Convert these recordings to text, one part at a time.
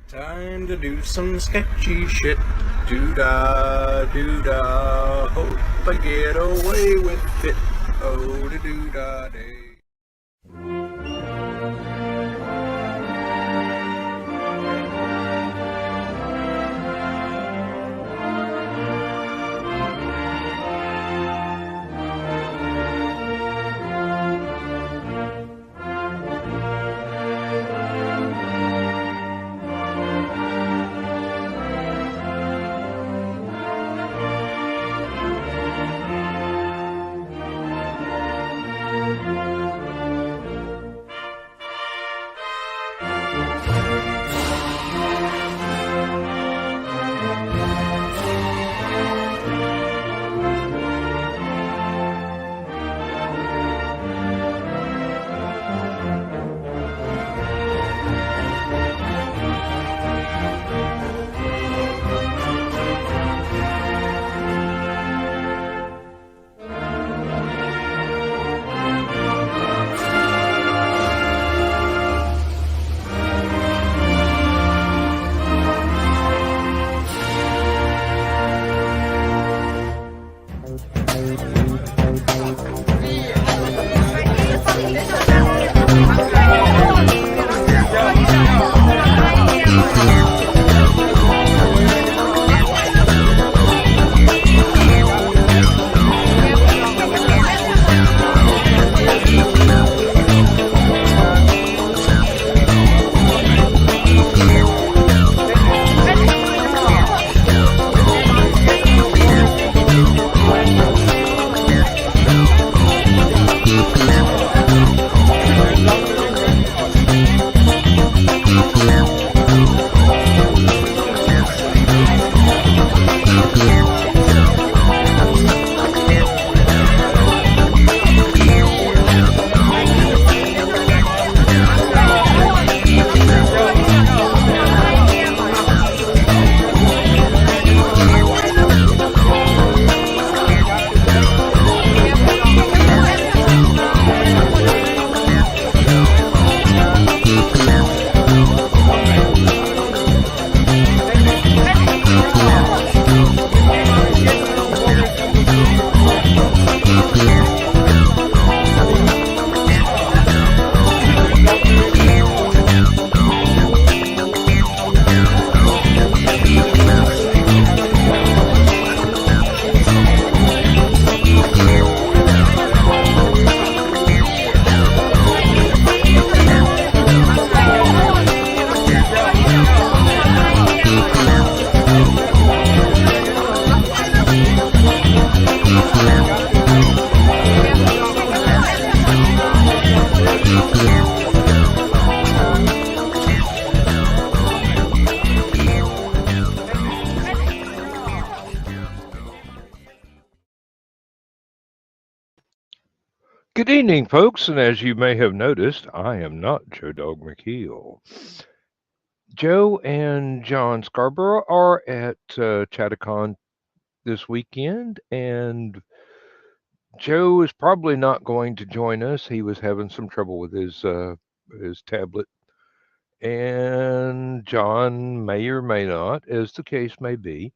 Time to do some sketchy shit. Doo-dah, doo-dah. Hope I get away with it. Oh, da doo-dah day. Good evening, folks, and as you may have noticed, I am not Joe Dog McKeel. Joe and John Scarborough are at HallowCon this weekend, and Joe is probably not going to join us. He was having some trouble with his tablet, and John may or may not, as the case may be.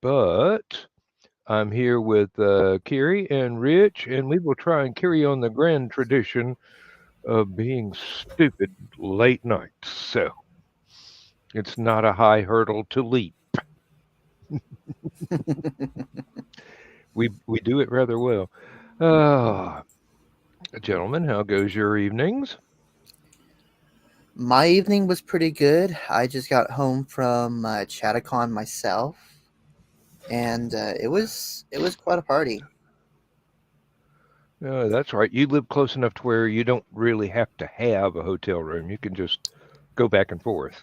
But I'm here with Kerry and Rich, and we will try and carry on the grand tradition of being stupid late nights. So it's not a high hurdle to leap. We do it rather well. Uh, Gentlemen, how goes your evenings? My evening was pretty good. I just got home from Chattacon myself, and it was quite a party. That's right. You live close enough to where you don't really have to have a hotel room. You can just go back and forth.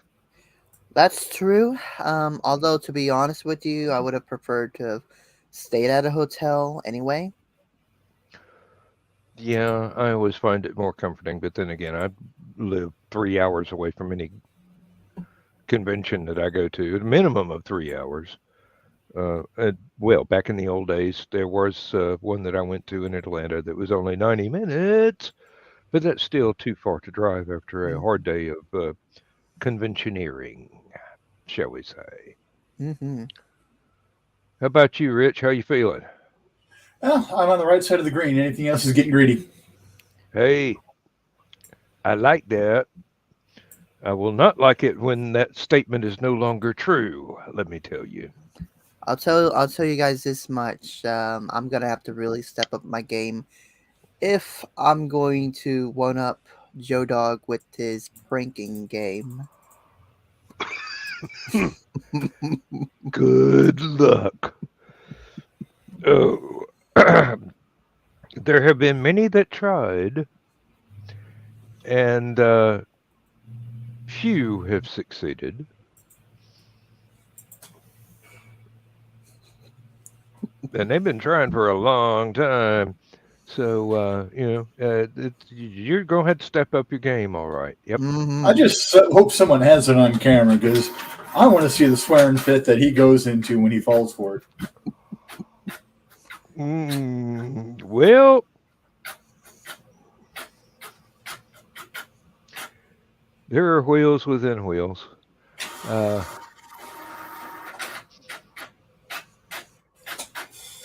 That's true. Although to be honest with you, I would have preferred to have stayed at a hotel anyway. Yeah, I always find it more comforting, but then again, I live 3 hours away from any convention that I go to, a minimum of 3 hours. Well, back in the old days, there was one that I went to in Atlanta that was only 90 minutes, but that's still too far to drive after a hard day of conventioneering, shall we say. Mm-hmm. How about you, Rich? How you feeling? Well, I'm on the right side of the green. Anything else is getting greedy. Hey, I like that. I will not like it when that statement is no longer true, let me tell you. I'll tell you guys this much. I'm gonna have to really step up my game if I'm going to one up Joe Dog with his pranking game. Good luck. Oh, there have been many that tried, and few have succeeded. And they've been trying for a long time. So, you're going to have to step up your game, all right. Yep. I Mm-hmm. just hope someone has it on camera because I want to see the swearing fit that he goes into when he falls for it. Well, there are wheels within wheels.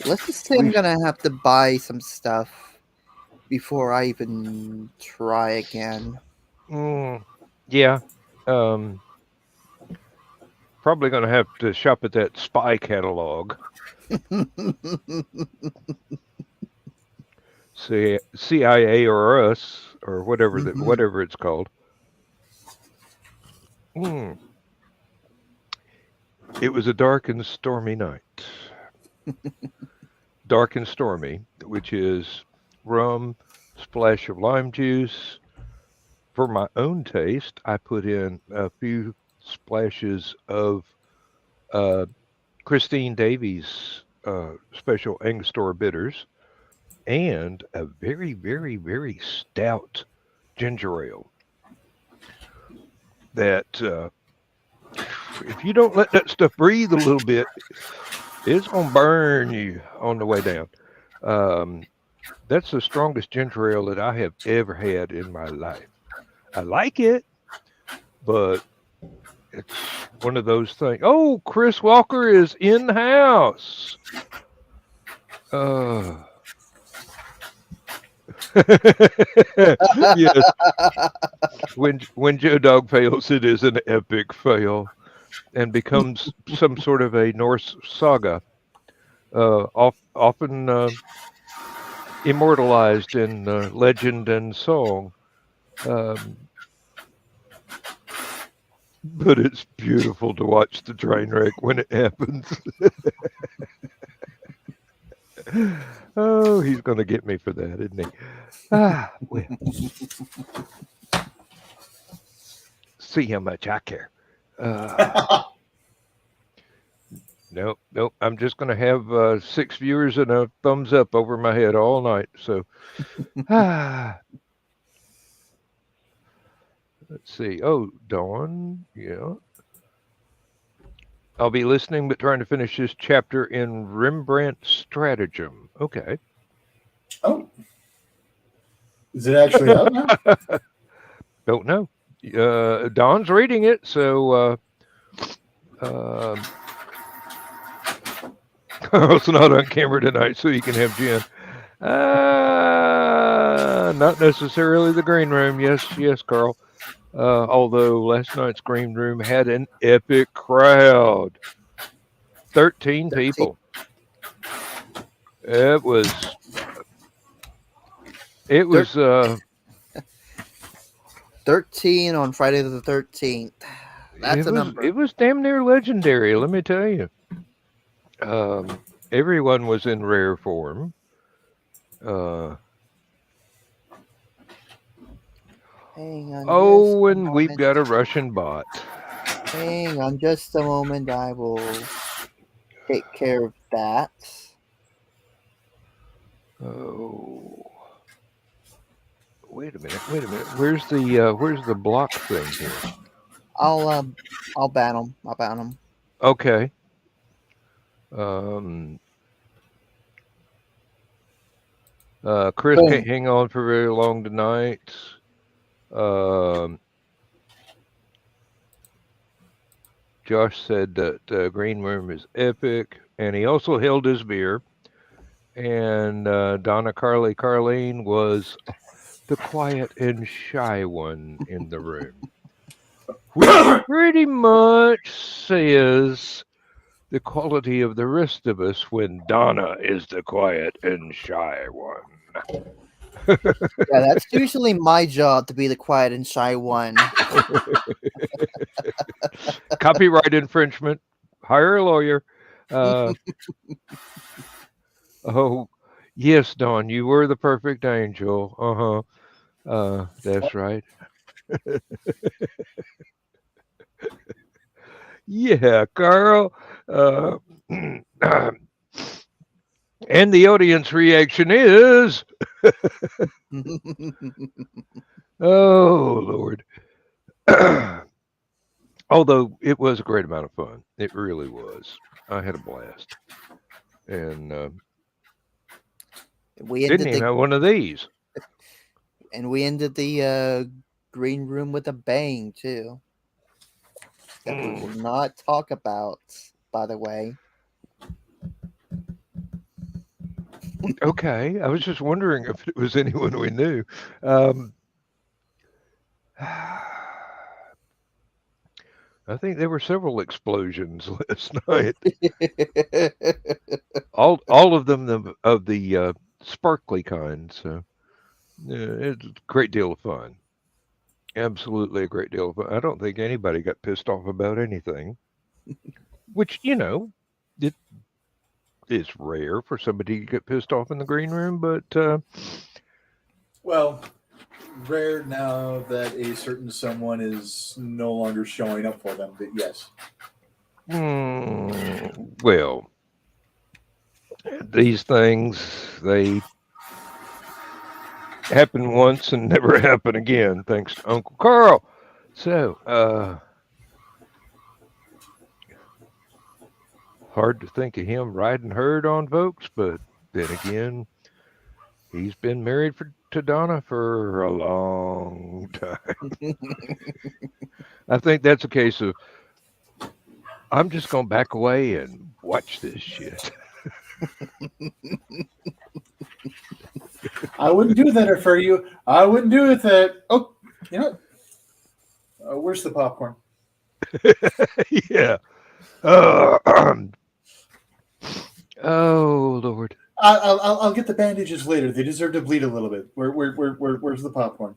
Let's just say I'm gonna have to buy some stuff before I even try again. Yeah. Um, Probably going to have to shop at that spy catalog. CIA or us or whatever Mhm. whatever it's called. Mm. It was a dark and stormy night. Dark and stormy, which is rum, splash of lime juice. For my own taste, I put in a few splashes of uh, Christine Davies special Angostura bitters and a very, very, very stout ginger ale that if you don't let that stuff breathe a little bit, it's going to burn you on the way down. Um, that's the strongest ginger ale that I have ever had in my life. I like it, but it's one of those things. Oh, Chris Walker is in the house. Uh, yes, when Joe Dog fails, it is an epic fail and becomes some sort of a Norse saga, often immortalized in legend and song. Um, but it's beautiful to watch the train wreck when it happens. Oh, he's going to get me for that, isn't he? Well, see how much I care. Nope, nope. I'm just going to have 6 viewers and a thumbs up over my head all night. So, let's see. Oh, Dawn. Yeah. I'll be listening, but trying to finish this chapter in Rembrandt Stratagem. Okay. Oh, is it actually out now? Don't know. Dawn's reading it, so Carl's not on camera tonight, so you can have Jen. Not necessarily the green room. Yes, yes, Carl. Although last night's green room had an epic crowd. 13 people. It was 13 on Friday the 13th. That's a number. it was damn near legendary, let me tell you. Everyone was in rare form. Hang on. Oh, and we've got a Russian bot. Hang on just a moment. I will take care of that. Oh. Wait a minute. Where's the block thing here? I'll ban him. I'll ban him. Okay. Chris Boom. can't hang on for very long tonight. Josh said that Green Room is epic, and he also held his beer. And Donna Carleen was the quiet and shy one in the room, which pretty much says the quality of the rest of us when Donna is the quiet and shy one. Yeah, that's usually my job to be the quiet and shy one. Copyright infringement. Hire a lawyer. Oh, yes, Dawn, you were the perfect angel. That's right. Yeah, Carl. Uh, and the audience reaction is, oh, Lord. Although it was a great amount of fun. It really was. I had a blast. And we didn't ended even the have one of these. green room with a bang too. That we will Mm, not talk about, by the way. okay. I was just wondering if it was anyone we knew. Um, I think there were several explosions last night. All of them of the sparkly kind. So it's a great deal of fun. Absolutely a great deal of fun. I don't think anybody got pissed off about anything, which it is rare for somebody to get pissed off in the green room. But Well, rare now that a certain someone is no longer showing up for them, but yes. well, these things they happen once and never happen again, thanks to Uncle Carl. So, hard to think of him riding herd on folks, but then again, he's been married to Donna for a long time. I think that's a case of I'm just going to back away and watch this shit. I wouldn't do that for you. I wouldn't do it that. Oh, you know what? Where's the popcorn? Yeah. Oh Lord. I'll get the bandages later. They deserve to bleed a little bit. Where's the popcorn?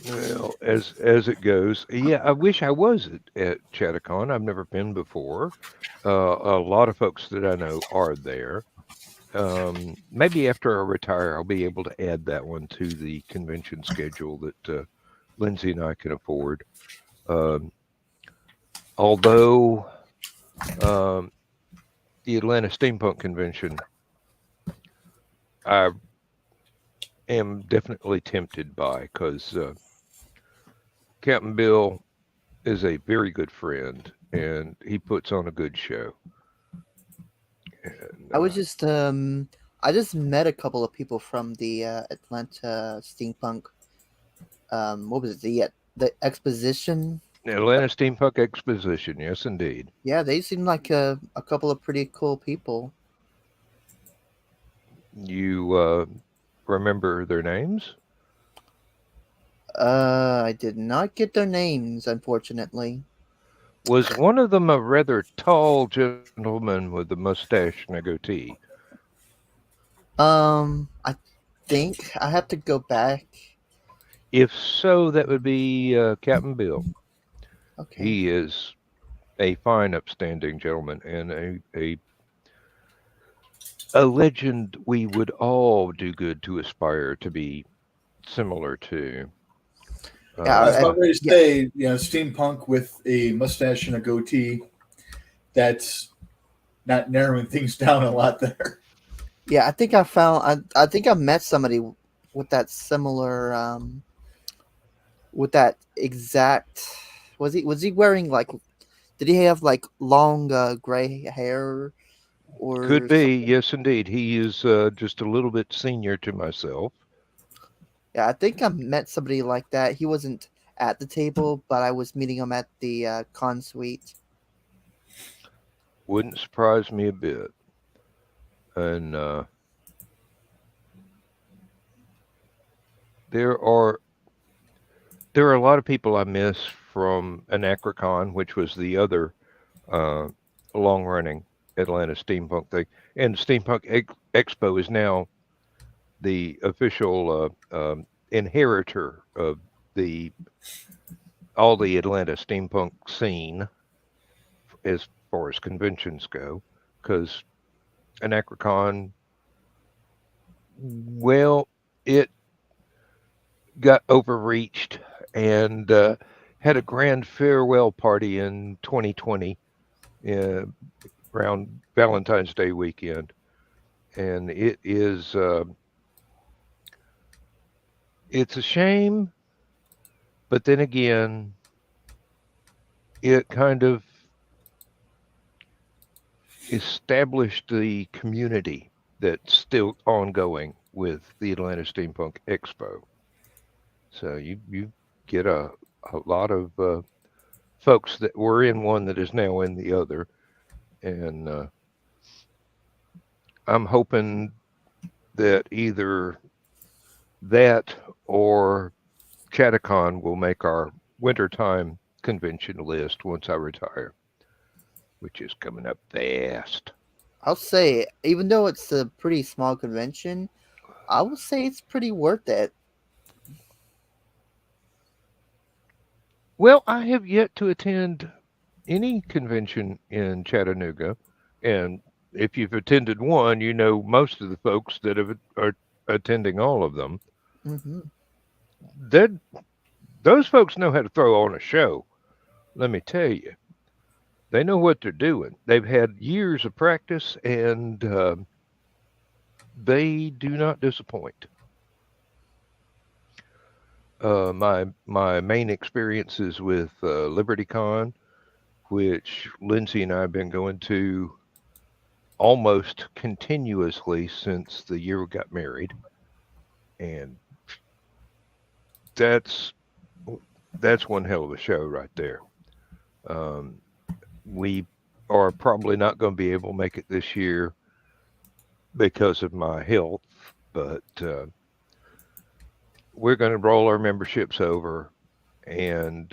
Well, as it goes, yeah. I wish I was at Chattacon. I've never been before. A lot of folks that I know are there. Maybe after I retire, I'll be able to add that one to the convention schedule that Lindsay and I can afford. Um, although um, the Atlanta Steampunk Convention, I am definitely tempted by because Captain Bill is a very good friend and he puts on a good show. And, I was just I just met a couple of people from the Atlanta Steampunk. What was it? The exposition. Atlanta Steampunk Exposition, yes, indeed. Yeah, they seem like a couple of pretty cool people. You remember their names? I did not get their names, unfortunately. Was one of them a rather tall gentleman with a mustache and a goatee? I think I have to go back. If so, that would be Captain Bill. Okay. He is a fine, upstanding gentleman and a legend we would all do good to aspire to be similar to. Yeah, I was I- about ready to say, steampunk with a mustache and a goatee. That's not narrowing things down a lot there. Yeah, I think I found. I think I met somebody with that similar. With that exact. Was he wearing like? Did he have like long gray hair? Could or be, yes, indeed. He is just a little bit senior to myself. yeah, I think I met somebody like that. He wasn't at the table, but I was meeting him at the con suite. Wouldn't surprise me a bit. And there are a lot of people I miss from Anachrocon, which was the other uh, long-running Atlanta steampunk thing. And Expo is now the official inheritor of the all the Atlanta steampunk scene as far as conventions go, because Anachrocon, well, it got overreached and had a grand farewell party in 2020 uh, around Valentine's Day weekend, and it's a shame, but then again, it kind of established the community that's still ongoing with the Atlanta Steampunk Expo. So you get a lot of folks that were in one that is now in the other, and I'm hoping that either that or Chattacon will make our wintertime convention list once I retire, which is coming up fast. I'll say, even though it's a pretty small convention, I will say it's pretty worth it. Well, I have yet to attend any convention in Chattanooga, and if you've attended one, you know most of the folks that are attending all of them. Hmm. That those folks know how to throw on a show. Let me tell you, they know what they're doing. They've had years of practice, and they do not disappoint. My main experience is with LibertyCon, which Lindsay and I have been going to almost continuously since the year we got married, and that's that's one hell of a show right there. Um, we are probably not going to be able to make it this year because of my health, but we're going to roll our memberships over and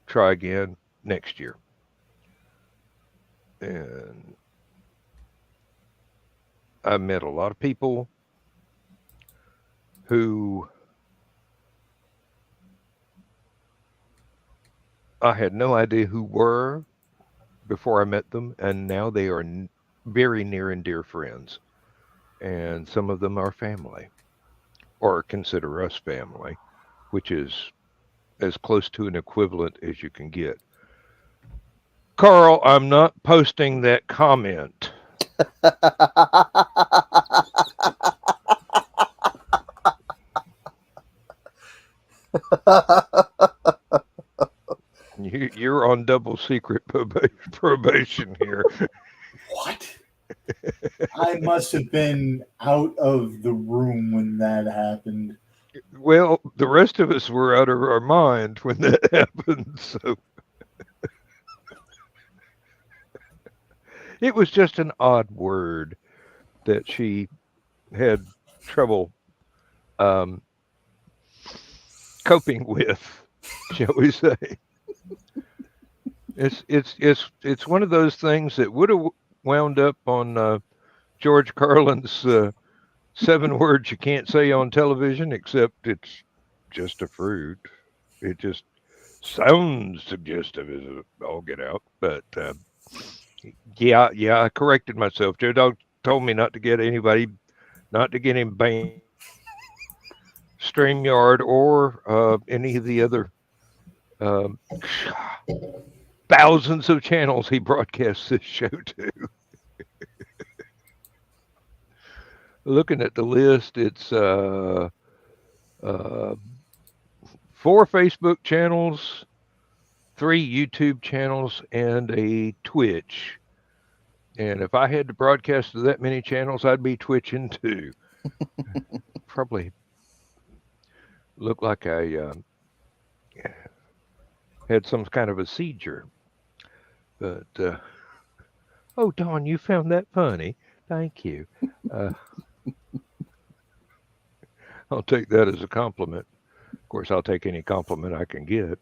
try again next year. And I met a lot of people who I had no idea who were before I met them, and now they are very near and dear friends. And some of them are family, or consider us family, which is as close to an equivalent as you can get. Carl, I'm not posting that comment. You're on double secret probation here. What? I must have been out of the room when that happened. Well, the rest of us were out of our mind when that happened, so it was just an odd word that she had trouble um, coping with, shall we say. It's one of those things that would have wound up on George Carlin's 7 words you can't say on television, except it's just a fruit. It just sounds suggestive as all get out. But yeah, I corrected myself. Joe Dog told me not to get him banned, StreamYard or any of the other um, thousands of channels he broadcasts this show to. Looking at the list, it's 4 Facebook channels, 3 YouTube channels, and a Twitch. And if I had to broadcast to that many channels, I'd be twitching too. Probably look like I had some kind of a seizure. But, oh, Dawn, you found that funny. Thank you. Uh, I'll take that as a compliment. Of course, I'll take any compliment I can get.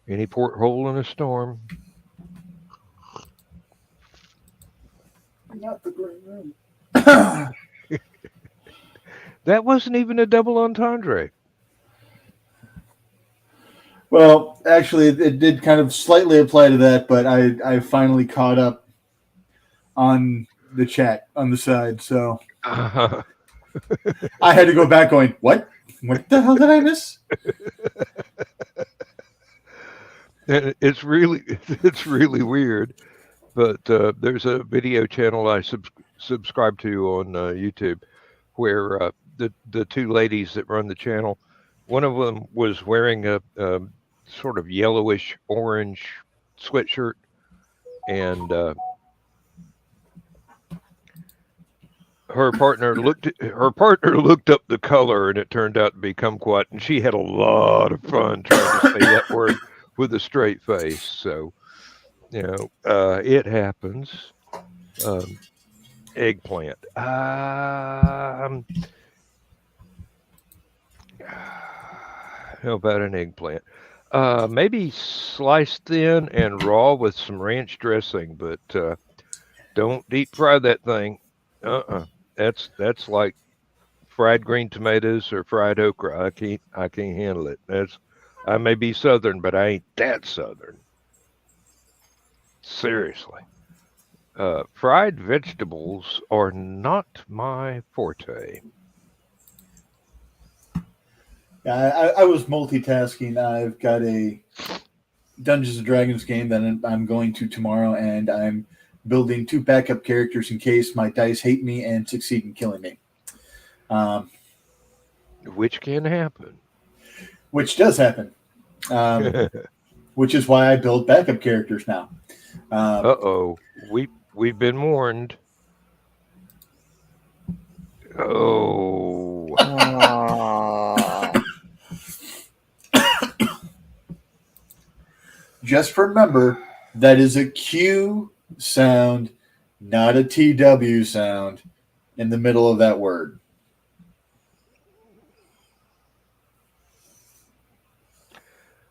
Any porthole in a storm. Not the green room. That wasn't even a double entendre. Well, actually, it did kind of slightly apply to that, but I finally caught up on the chat on the side, so I had to go back going, what? What the hell did I miss? And it's really weird. But there's a video channel I subscribe to on YouTube where the two ladies that run the channel, one of them was wearing a sort of yellowish orange sweatshirt, and her partner looked up the color, and it turned out to be kumquat, and she had a lot of fun trying to say that word with a straight face. So, you know, it happens. Eggplant. How about an eggplant? Maybe sliced thin and raw with some ranch dressing, but don't deep fry that thing. That's like fried green tomatoes or fried okra. I can't handle it. I may be Southern, but I ain't that Southern. Seriously. Fried vegetables are not my forte. I was multitasking. I've got a Dungeons and Dragons game that I'm going to tomorrow, and I'm building 2 backup characters in case my dice hate me and succeed in killing me. Which can happen. Which does happen. Which is why I build backup characters now. Uh-oh. We've been warned. Oh. Just remember, that is a Q sound, not a TW sound in the middle of that word.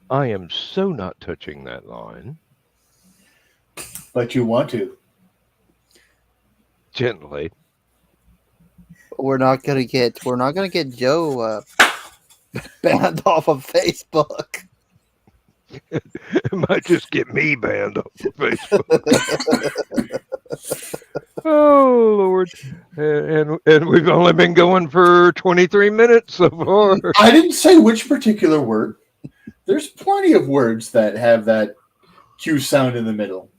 I am so not touching that line. But you want to. Gently. We're not gonna get Joe banned off of Facebook. It might just get me banned off of Facebook. Oh Lord! And we've only been going for 23 minutes so far. I didn't say which particular word. There's plenty of words that have that Q sound in the middle.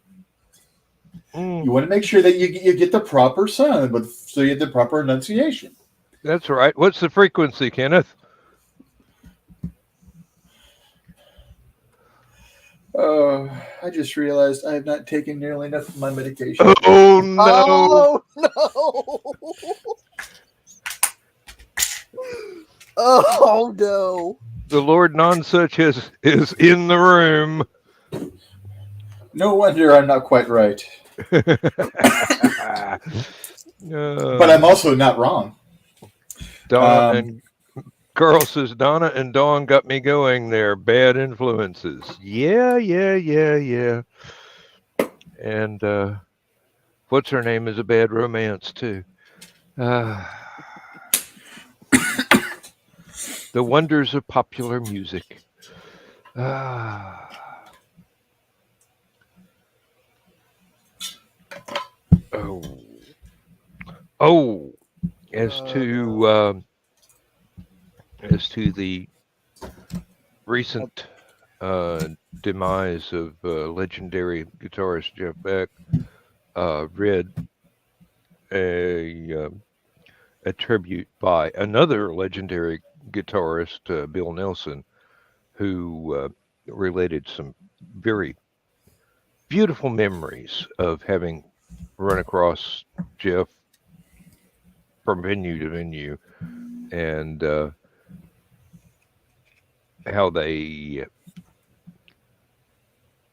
You want to make sure that you get the proper sound, but so you get the proper enunciation. That's right. What's the frequency, Kenneth? I just realized I have not taken nearly enough of my medication. Oh no! Oh no! Oh no! The Lord Nonsuch is in the room. No wonder I'm not quite right. But I'm also not wrong. Donna and Carl says Donna and Dawn got me going there. Bad influences. Yeah. And what's her name is a bad romance too. The wonders of popular music. As to the recent demise of legendary guitarist Jeff Beck, read a tribute by another legendary guitarist, Bill Nelson, who related some very beautiful memories of having run across Jeff from venue to venue, and how they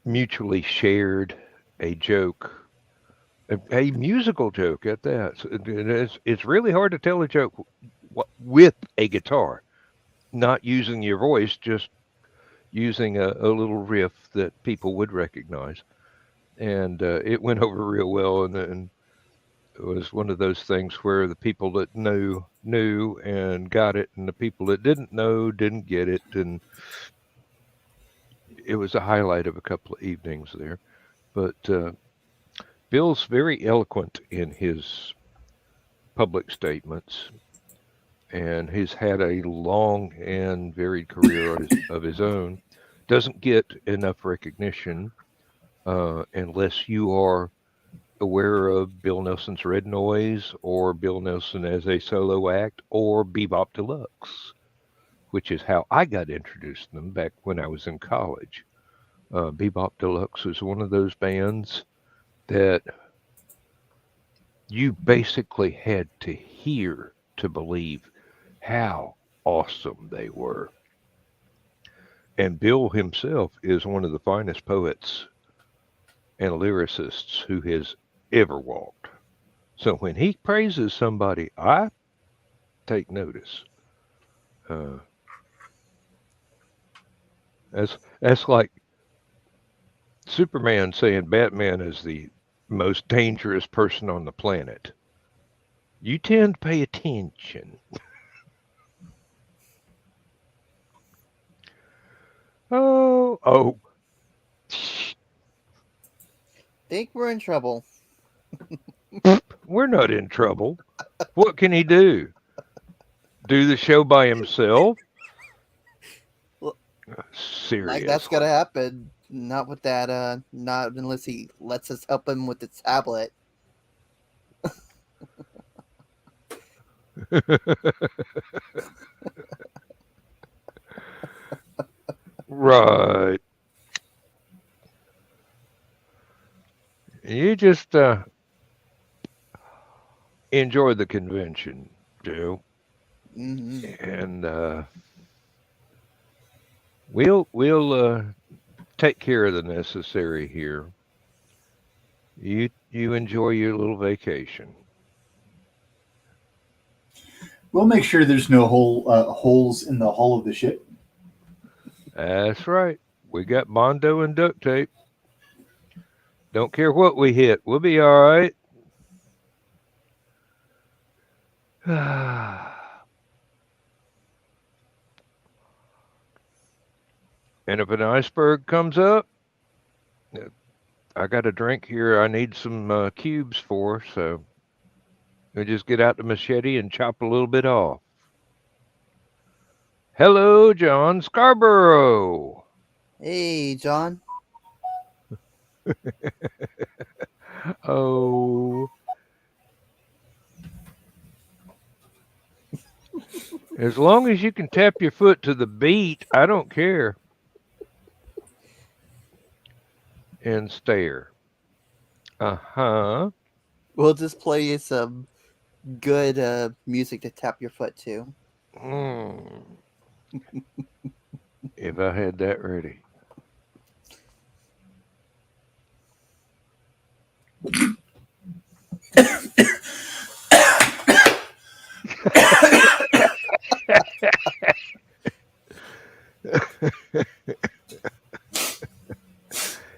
mutually shared a joke, a musical joke at that. So it's really hard to tell a joke with a guitar, not using your voice, just using a little riff that people would recognize. And it went over real well. And it was one of those things where the people that knew and got it, and the people that didn't know didn't get it. And it was a highlight of a couple of evenings there. But Bill's very eloquent in his public statements, and he's had a long and varied career of his own. Doesn't get enough recognition unless you are aware of Bill Nelson's Red Noise, or Bill Nelson as a solo act, or Bebop Deluxe, which is how I got introduced to them back when I was in college. Bebop Deluxe is one of those bands that you basically had to hear to believe how awesome they were. And Bill himself is one of the finest poets and lyricists who has ever walked. So when he praises somebody, I take notice. That's like Superman saying Batman is the most dangerous person on the planet. You tend to pay attention. Oh. Think we're in trouble. We're not in trouble. What can he do? Do the show by himself? Well, Serious. like that's gonna happen. Not with that. Not unless he lets us help him with the tablet. Right. You just enjoy the convention, Joe, and we'll take care of the necessary here. You enjoy your little vacation. We'll make sure there's no holes in the hull of the ship. That's right. We got Bondo and duct tape. Don't care what we hit. We'll be all right. And if an iceberg comes up, I got a drink here I need some cubes for, so we just get out the machete and chop a little bit off. Hello, John Scarborough. Hey, John. Oh. As long as you can tap your foot to the beat, I don't care. And stare. Uh-huh. We'll just play you some good music to tap your foot to. If I had that ready.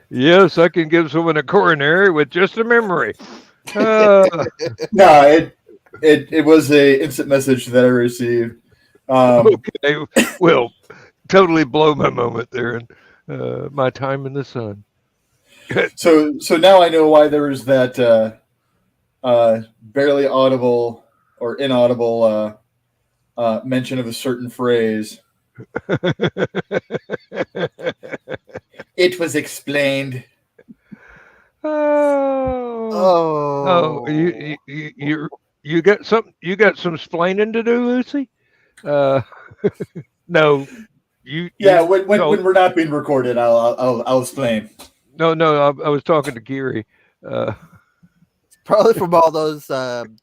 Yes, I can give someone a coronary with just a memory. No, it was a instant message that I received. Okay, well, totally blow my moment there, and my time in the sun. So now I know why there was that barely audible or inaudible mention of a certain phrase. It was explained. Oh, you got some splaining to do, Lucy? No, when we're not being recorded, I'll explain. No, I was talking to Gary. Probably from all those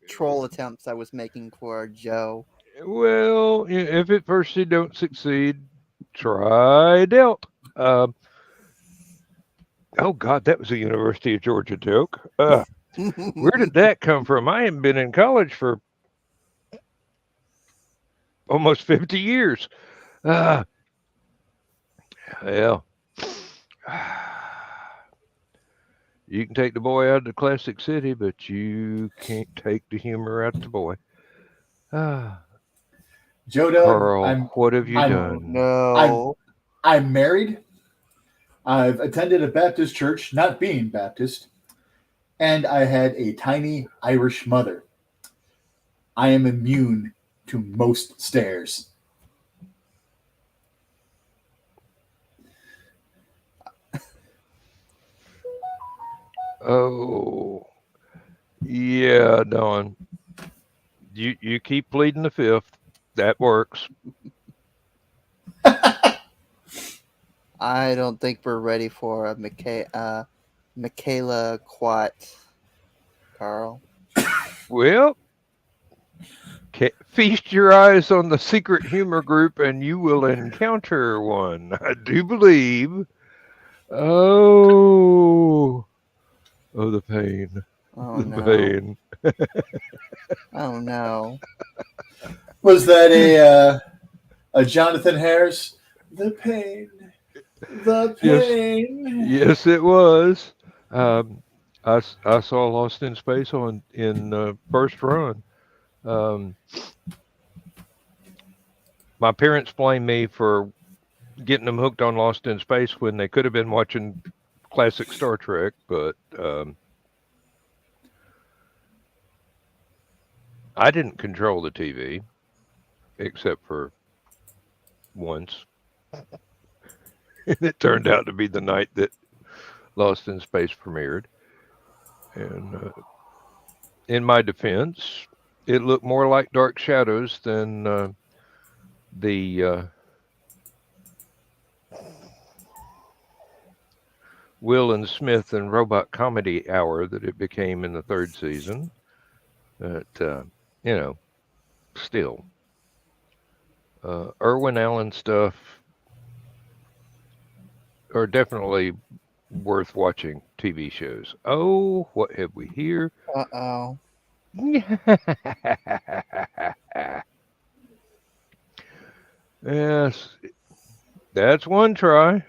troll attempts I was making for Joe. Well, if at first you don't succeed, try Delt. Oh God, that was a University of Georgia joke. Where did that come from? I haven't been in college for almost 50 years. Well, you can take the boy out of the classic city, but you can't take the humor out of the boy. Joe Doug, Carl, what have you done? No. I'm married. I've attended a Baptist church, not being Baptist, and I had a tiny Irish mother. I am immune to most stares. Oh, yeah, Don. You keep pleading the fifth. That works. I don't think we're ready for a Michaela Quat, Carl. Well, feast your eyes on the secret humor group and you will encounter one. I do believe. Oh, the pain. Oh The no. pain. Oh no. Was that a Jonathan Harris? The pain. The pain. Yes, it was. I saw Lost in Space in first run. My parents blame me for getting them hooked on Lost in Space when they could have been watching classic Star Trek, but I didn't control the TV except for once. And it turned out to be the night that Lost in Space premiered. And in my defense, it looked more like Dark Shadows than the Will and Smith and Robot Comedy Hour that it became in the third season. But, still. Irwin Allen stuff are definitely worth watching TV shows. Oh, what have we here? Uh-oh. Yes, that's one try.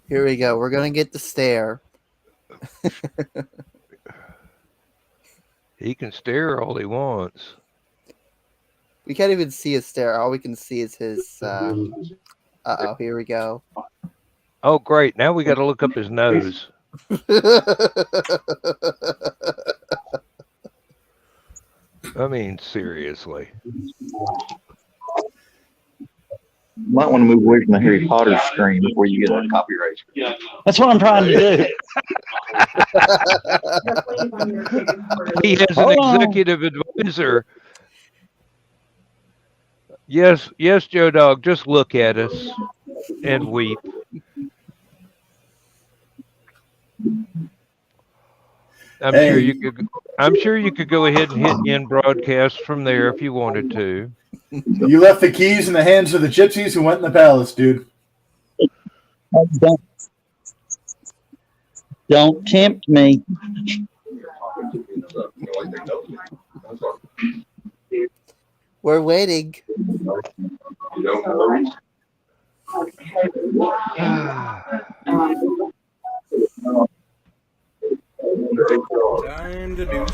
Here we go. We're going to get the stare. He can stare all he wants. We can't even see his stare. All we can see is his... Uh-oh, here we go. Oh, great. Now we got to look up his nose. I mean, seriously. You might want to move away from the Harry Potter screen before you get that copyright. That's what I'm trying to do. He has an executive advisor. Yes, Joe Dog, just look at us and weep. I'm sure you could go ahead and hit end broadcast from there if you wanted to. You left the keys in the hands of the gypsies who went in the palace, dude. Don't tempt me. We're waiting.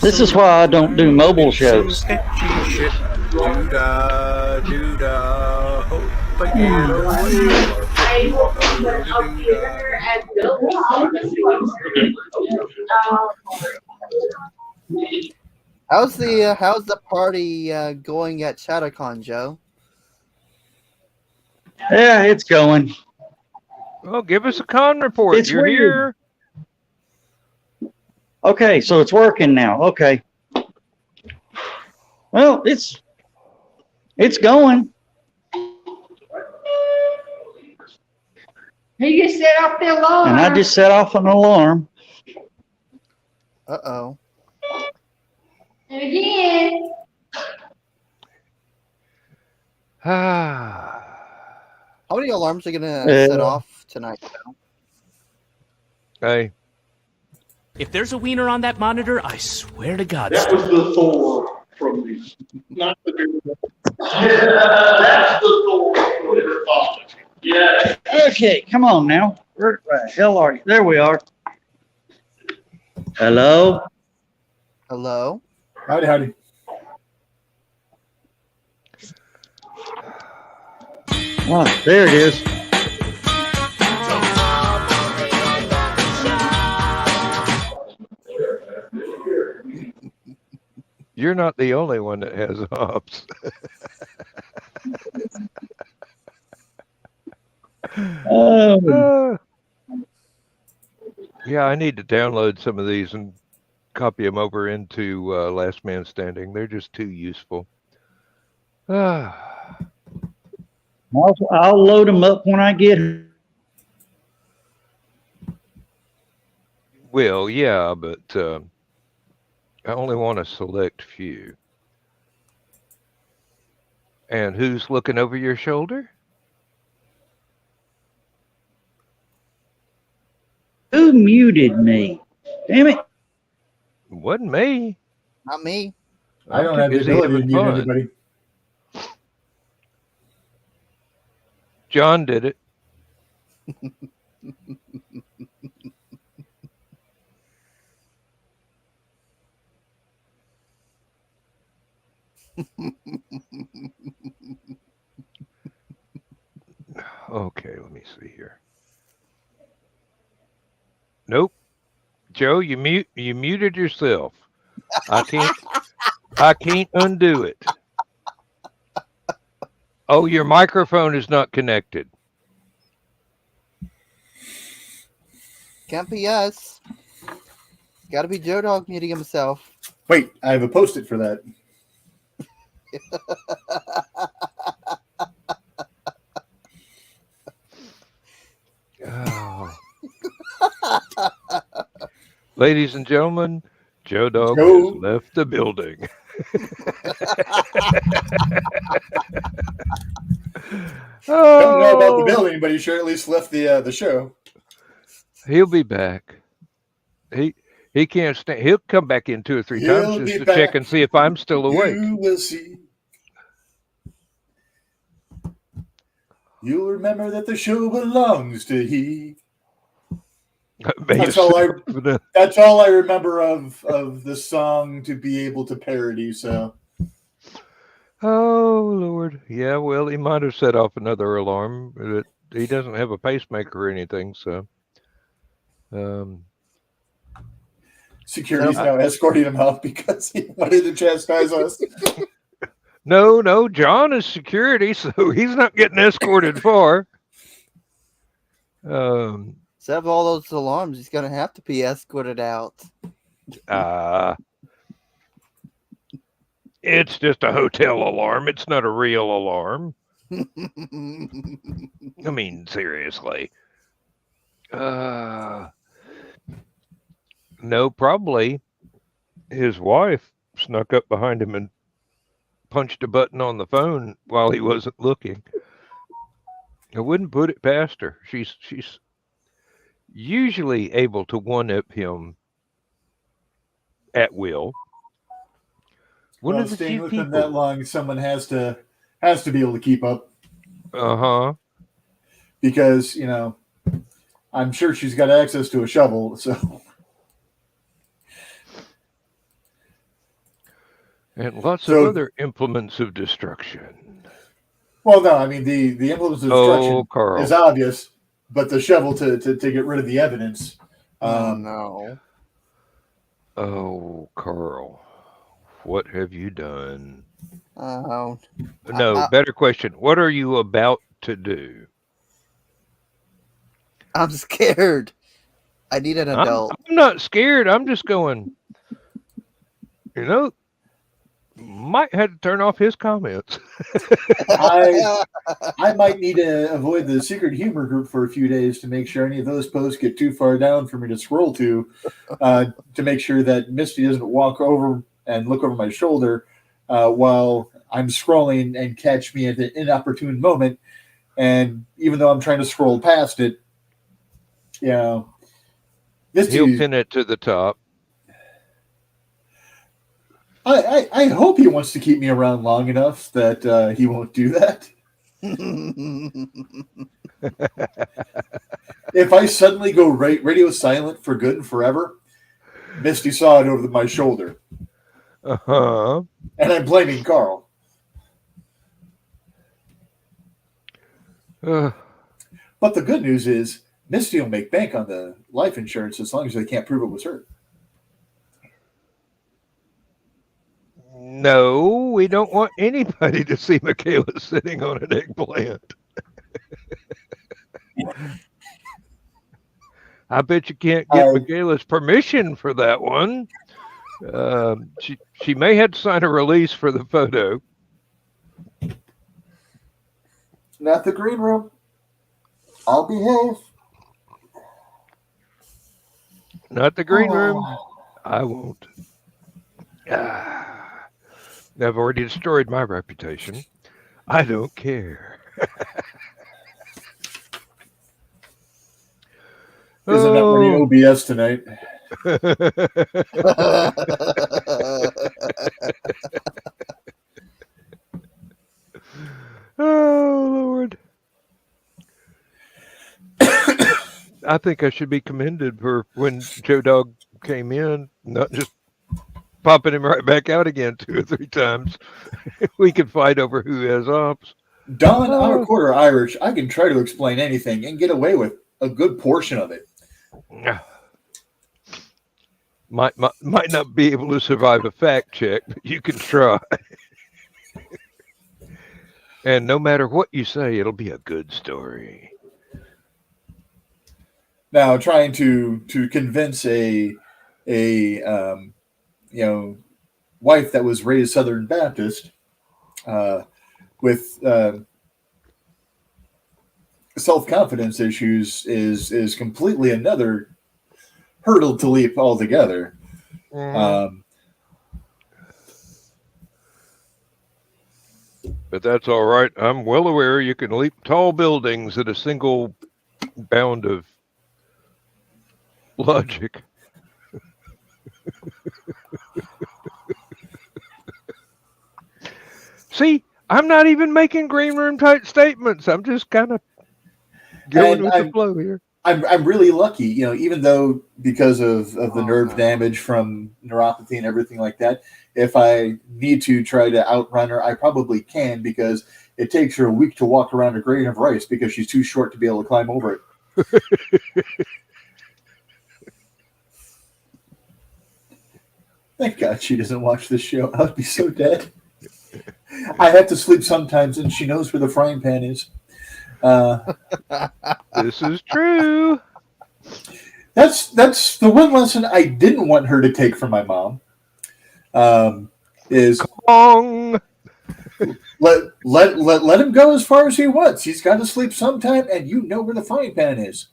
This is why I don't do mobile shows. Sketchy shit. Doo-dah, doo-dah. Hope I get away. How's the party going at HallowCon, Joe? Yeah, it's going. Well, give us a con report. It's You're weird. here. Okay, so it's working now. Okay. Well, it's going. He just set off the alarm. And I just set off an alarm. Uh-oh. And again. Ah. How many alarms are you gonna set off tonight? Hey, If there's a wiener on that monitor, I swear to God. That was the Thor from the, not the. That's the Thor from the Thought. Yeah. Okay, come on now. Where the hell are you? There we are. Hello? Hello? Howdy. Oh, there it is. you're not the only one that has hops. Oh, Yeah, I need to download some of these and copy them over into Last Man Standing. They're just too useful. Ah. I'll load them up when I get here. Well, yeah, but I only want a select few. And who's looking over your shoulder? Who muted me? Damn it. Wasn't me. Not me. I don't too have the busy ability to having mute fun. anybody. John did it. Okay, let me see here. Nope. Joe, you muted yourself. I can't undo it. Oh, your microphone is not connected. Can't be us. Gotta be Joe Dog muting himself. Wait, I have a post-it for that. Oh. Ladies and gentlemen, Joe Dog Joe. has left the building. Don't know about the building, but he sure at least left the show. He'll be back. He can't stand. He'll come back in 2 or 3 times He'll just be to back. check and see if I'm still awake. You will see. You'll remember that the show belongs to he. That's all I remember of the song to be able to parody. So, Oh Lord, yeah. Well, he might have set off another alarm, but he doesn't have a pacemaker or anything. So, security's now escorting him out because he wanted to chastise us. no. John is security, so he's not getting escorted far. Instead of all those alarms, he's gonna have to be escorted out. It's just a hotel alarm. It's not a real alarm. I mean, seriously. No, probably his wife snuck up behind him and punched a button on the phone while he wasn't looking. I wouldn't put it past her. She's usually able to one-up him at will. One of the Staying few with people. him that long, someone has to be able to keep up. Because I'm sure she's got access to a shovel. So. And lots of other implements of destruction. Well, no, I mean the implements of destruction Carl. is obvious, but the shovel to get rid of the evidence. No. Oh, Carl, what have you done? Oh. No, better question. What are you about to do? I'm scared. I need an adult. I'm not scared. I'm just going, might have to turn off his comments. I might need to avoid the secret humor group for a few days to make sure any of those posts get too far down for me to scroll to make sure that Misty doesn't walk over and look over my shoulder while I'm scrolling and catch me at an inopportune moment. And even though I'm trying to scroll past it, Misty, He'll pin it to the top. I hope he wants to keep me around long enough that he won't do that. If I suddenly go radio silent for good and forever, Misty saw it over my shoulder. Uh-huh. And I'm blaming Carl. But the good news is Misty will make bank on the life insurance as long as they can't prove it was her. No, we don't want anybody to see Michaela sitting on an eggplant. I bet you can't get Michaela's permission for that one. She may have to sign a release for the photo. Not the green room. I'll behave. Not the green room. I won't. I've already destroyed my reputation. I don't care. Isn't that running OBS tonight? Oh, Lord. I think I should be commended for when Joe Dog came in, not just popping him right back out again 2 or 3 times. We could fight over who has ops. Don, I'm a quarter Irish. I can try to explain anything and get away with a good portion of it. Might not be able to survive a fact check, but you can try. And no matter what you say, it'll be a good story. Now, trying to convince a wife that was raised Southern Baptist with self-confidence issues is completely another hurdle to leap altogether. But that's all right. I'm well aware you can leap tall buildings at a single bound of logic. See, I'm not even making green room type statements. I'm just kind of going with the flow here. I'm really lucky, even though because of the nerve damage from neuropathy and everything like that, if I need to try to outrun her, I probably can, because it takes her a week to walk around a grain of rice because she's too short to be able to climb over it. Thank God she doesn't watch this show. I would be so dead. I have to sleep sometimes, and she knows where the frying pan is. This is true. That's the one lesson I didn't want her to take from my mom. Is Kong. let him go as far as he wants. He's got to sleep sometime, and you know where the frying pan is.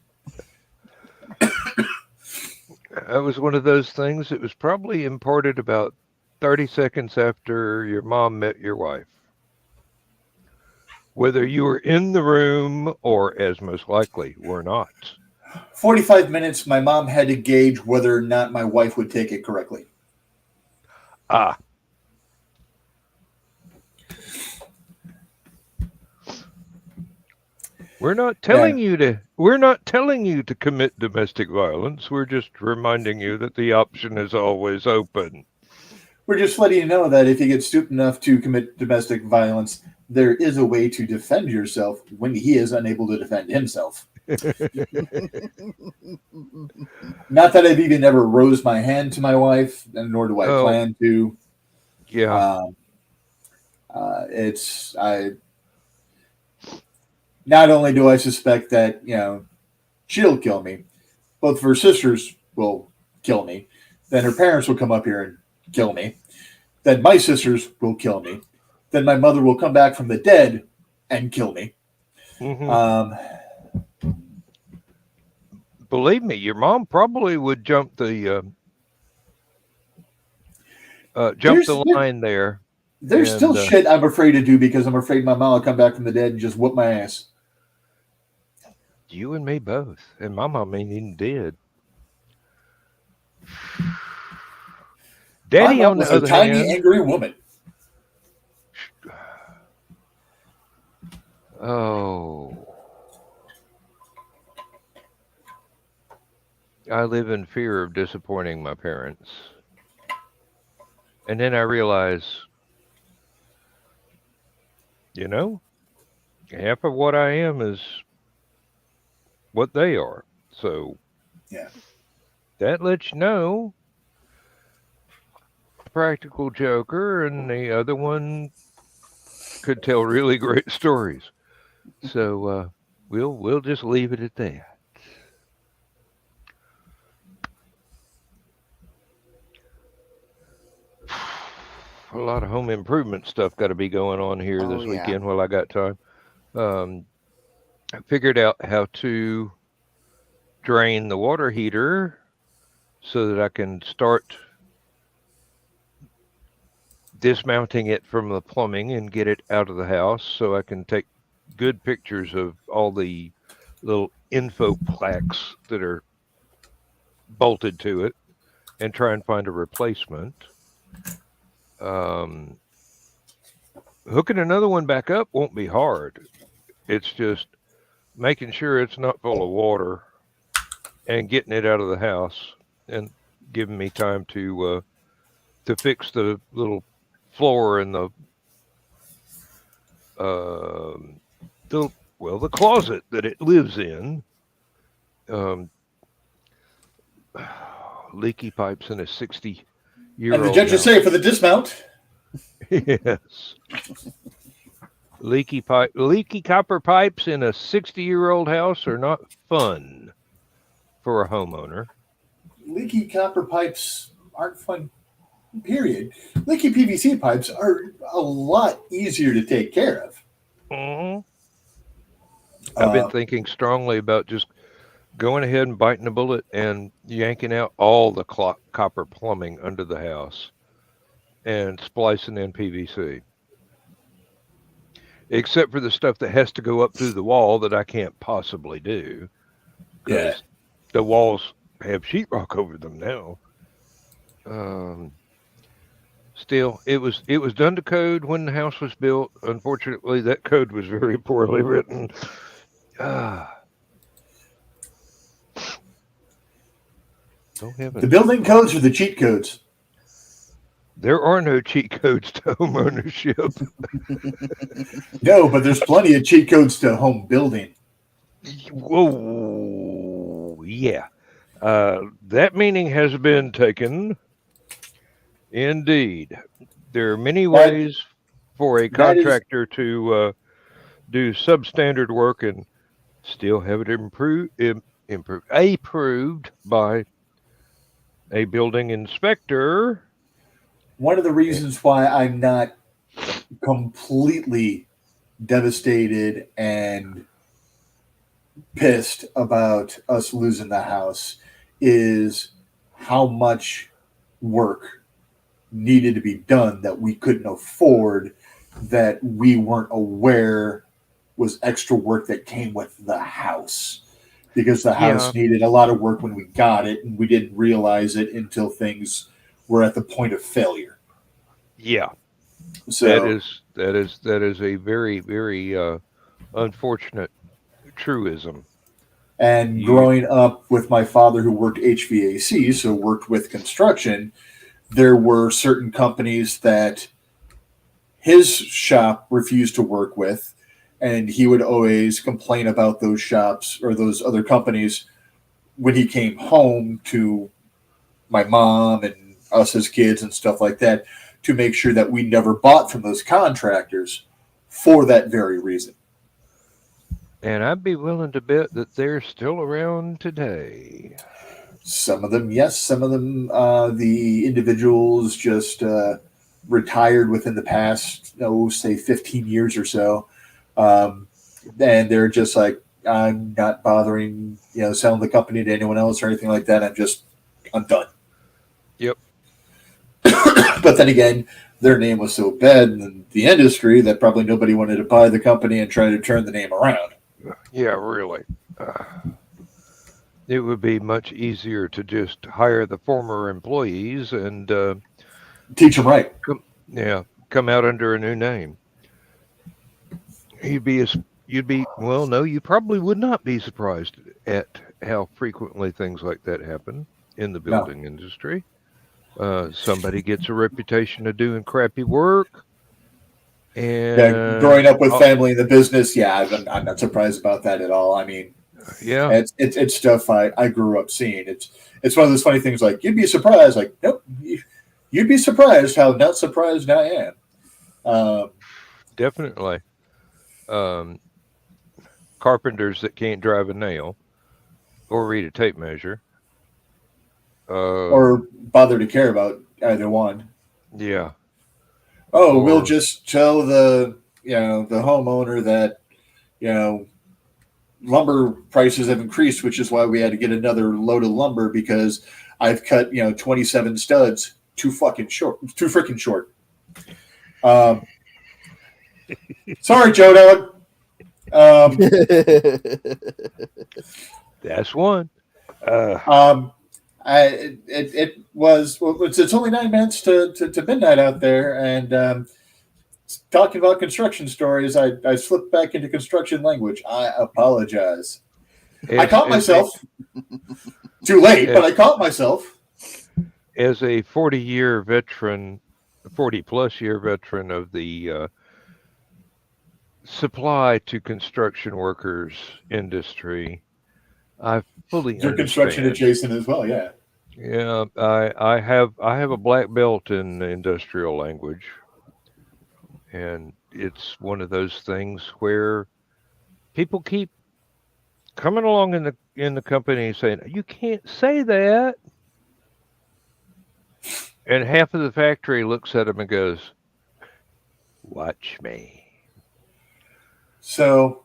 That was one of those things that was probably imported about 30 seconds after your mom met your wife. Whether you were in the room or, as most likely, were not. 45 minutes, my mom had to gauge whether or not my wife would take it correctly. Ah. We're not telling you to commit domestic violence. We're just reminding you that the option is always open. We're just letting you know that if you get stupid enough to commit domestic violence, there is a way to defend yourself when he is unable to defend himself. Not that I've even ever rose my hand to my wife, and nor do I plan to. Yeah. Not only do I suspect that, she'll kill me, both of her sisters will kill me, then her parents will come up here and kill me. Then my sisters will kill me. Then my mother will come back from the dead and kill me. Believe me, your mom probably would jump the line there. There's still shit I'm afraid to do because I'm afraid my mom will come back from the dead and just whoop my ass. You and me both. And my mom ain't even dead. Daddy, my mom on the was a other tiny, hand, angry woman. Oh. I live in fear of disappointing my parents. And then I realize, you know, half of what I am is what they are. So yeah, that lets you know. Practical joker, and the other one could tell really great stories. So we'll just leave it at that. A lot of home improvement stuff got to be going on here this weekend while I got time. I figured out how to drain the water heater so that I can start dismounting it from the plumbing and get it out of the house so I can take good pictures of all the little info plaques that are bolted to it and try and find a replacement. Hooking another one back up won't be hard. It's just making sure it's not full of water and getting it out of the house and giving me time to fix the little floor and the closet that it lives in. Leaky pipes in a 60-year-old And the judge say for the dismount. Yes. Leaky copper pipes in a 60-year-old house are not fun for a homeowner. Leaky copper pipes aren't fun, period. Leaky PVC pipes are a lot easier to take care of. Mm-hmm. I've been thinking strongly about just going ahead and biting a bullet and yanking out all the copper plumbing under the house and splicing in PVC. Except for the stuff that has to go up through the wall that I can't possibly do. Because the walls have sheetrock over them now. Still, it was done to code when the house was built. Unfortunately, that code was very poorly written. The building codes or the cheat codes? There are no cheat codes to home ownership. No, but there's plenty of cheat codes to home building. Whoa, yeah. That meaning has been taken. Indeed. There are many ways for a contractor to do substandard work and still have it approved by a building inspector. One of the reasons why I'm not completely devastated and pissed about us losing the house is how much work needed to be done that we couldn't afford, that we weren't aware was extra work that came with the house, because the house needed a lot of work when we got it, and we didn't realize it until things were at the point of failure. Yeah. So that is a very, very unfortunate truism. And growing up with my father who worked HVAC, so worked with construction, there were certain companies that his shop refused to work with, and he would always complain about those shops or those other companies when he came home to my mom and us as kids and stuff like that, to make sure that we never bought from those contractors for that very reason. And I'd be willing to bet that they're still around today. Some of them, yes. Some of them, the individuals just retired within the past, say 15 years or so. And they're just like, I'm not bothering, selling the company to anyone else or anything like that. I'm done. Yep. But then again, their name was so bad in the industry that probably nobody wanted to buy the company and try to turn the name around. Yeah, really. It would be much easier to just hire the former employees and teach them right. Come out under a new name. You probably would not be surprised at how frequently things like that happen in the building industry. Somebody gets a reputation of doing crappy work. And growing up with family in the business, I'm not surprised about that at all. I mean, it's stuff I grew up seeing. It's one of those funny things. Like, you'd be surprised. Like, nope, you'd be surprised how not surprised I am. Definitely. Carpenters that can't drive a nail or read a tape measure. Or bother to care about either one. Yeah. We'll just tell the homeowner that lumber prices have increased, which is why we had to get another load of lumber because I've cut 27 studs too freaking short. Sorry, Joe Dog. That's one. It's only 9 minutes to midnight out there, and talking about construction stories, I slipped back into construction language. I apologize. I caught myself. Too late, but I caught myself. As a 40+ year veteran of the supply to construction workers industry, I fully You're construction adjacent as well, yeah. Yeah, I have a black belt in industrial language, and it's one of those things where people keep coming along in the company saying, you can't say that, and half of the factory looks at them and goes, watch me. So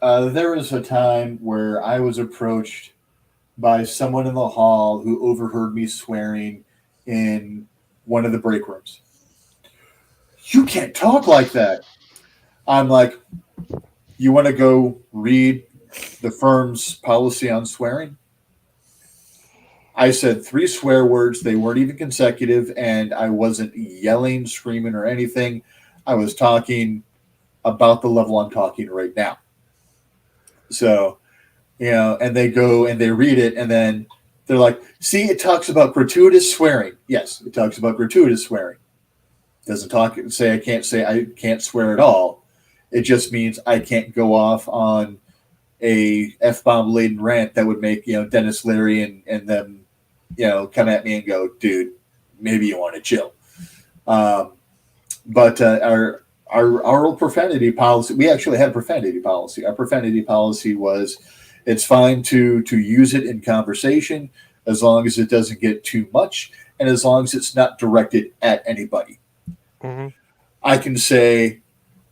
there was a time where I was approached by someone in the hall who overheard me swearing in one of the break rooms. You can't talk like that. I'm like, you want to go read the firm's policy on swearing? I said 3 swear words. They weren't even consecutive, and I wasn't yelling, screaming, or anything. I was talking about the level I'm talking right now. So, and they go and they read it, and then they're like, see, it talks about gratuitous swearing. Yes, it talks about gratuitous swearing. Doesn't say I can't swear at all. It just means I can't go off on a F-bomb laden rant that would make, Dennis Leary and them, come at me and go, dude, maybe you want to chill. But our old profanity policy, we actually had a profanity policy. Our profanity policy was, it's fine to use it in conversation as long as it doesn't get too much and as long as it's not directed at anybody. Mm-hmm. I can say,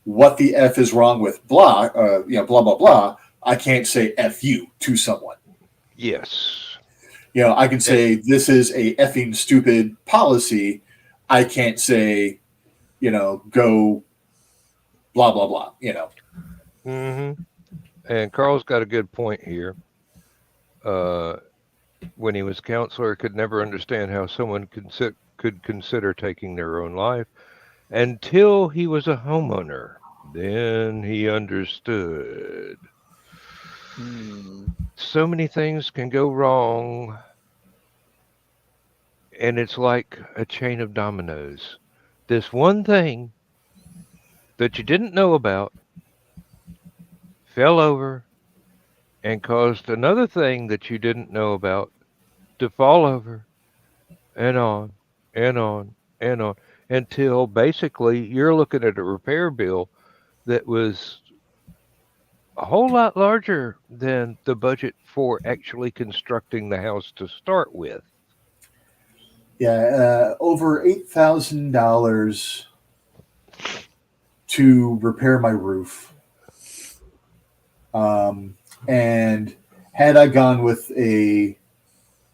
what the F is wrong with blah, blah, blah, blah. I can't say F you to someone. Yes. I can say, this is a effing stupid policy. I can't say, go blah, blah, blah, Mm-hmm. And Carl's got a good point here. When he was counselor, could never understand how someone could consider taking their own life until he was a homeowner. Then he understood. So many things can go wrong, and it's like a chain of dominoes. This one thing that you didn't know about fell over and caused another thing that you didn't know about to fall over, and on and on and on, until basically you're looking at a repair bill that was a whole lot larger than the budget for actually constructing the house to start with. over $8,000 to repair my roof. And had I gone with a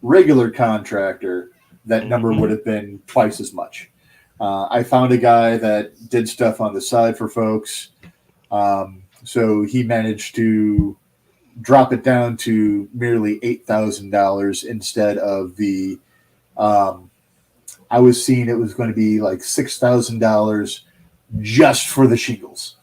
regular contractor, that number would have been twice as much. I found a guy that did stuff on the side for folks. So he managed to drop it down to merely $8,000 instead of the, I was seeing it was going to be like $6,000 just for the shingles.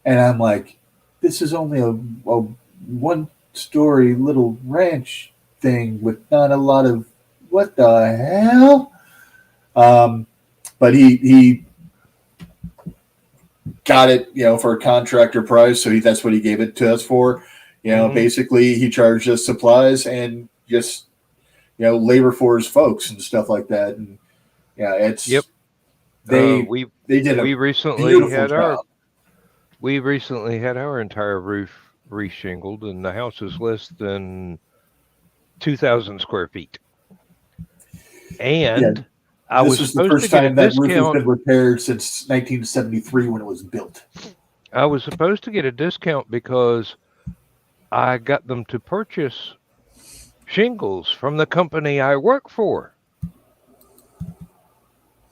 And I'm like, this is only a one-story little ranch thing with not a lot of what the hell. But he got it, for a contractor price, so that's what he gave it to us for. Basically, he charged us supplies and just labor for his folks and stuff like that. And it's They did a beautiful job. We recently had our entire roof reshingled, and the house is less than 2,000 square feet. And this is the first time that roof has been repaired since 1973 when it was built. I was supposed to get a discount because I got them to purchase shingles from the company I work for.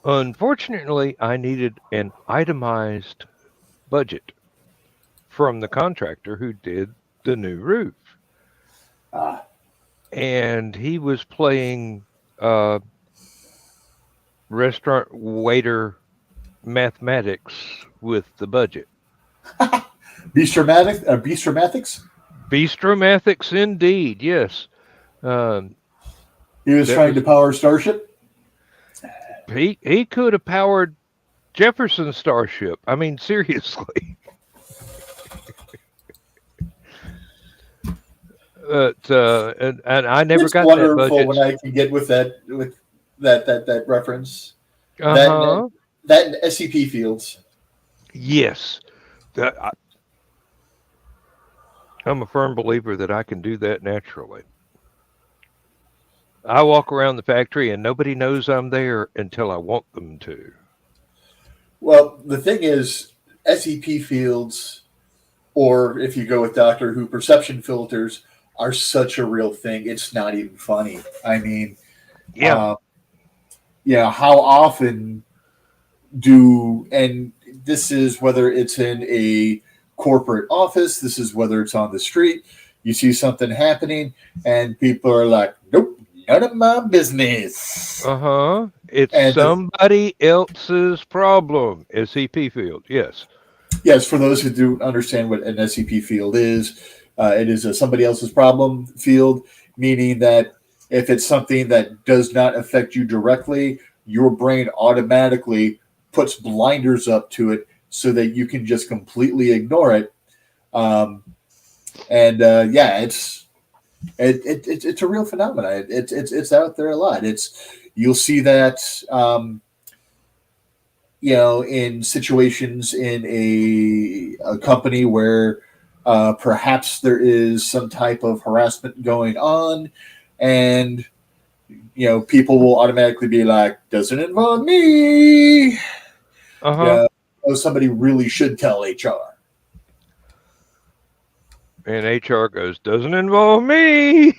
Unfortunately, I needed an itemized budget from the contractor who did the new roof. And he was playing restaurant waiter mathematics with the budget. Bistro-matics? Bistro-matics indeed, yes. He was trying to power Starship? He could have powered Jefferson Starship. I mean, seriously. But and I never got that budget. It's wonderful when I can get with that reference. Uh-huh. That and SCP fields. Yes. I'm a firm believer that I can do that naturally. I walk around the factory and nobody knows I'm there until I want them to. Well, the thing is, SCP fields, or if you go with Doctor Who, perception filters are such a real thing. It's not even funny. I mean, how often and this is whether it's in a corporate office, this is whether it's on the street, you see something happening and people are like, nope, none of my business. It's somebody else's problem. SCP field, yes. Yes, for those who do understand what an SCP field is, it is a somebody else's problem field, meaning that if it's something that does not affect you directly, your brain automatically puts blinders up to it so that you can just completely ignore it. It's a real phenomenon. It's out there a lot. You'll see that in situations in a company where perhaps there is some type of harassment going on, and people will automatically be like, doesn't involve me. Somebody really should tell HR. And HR goes, doesn't involve me.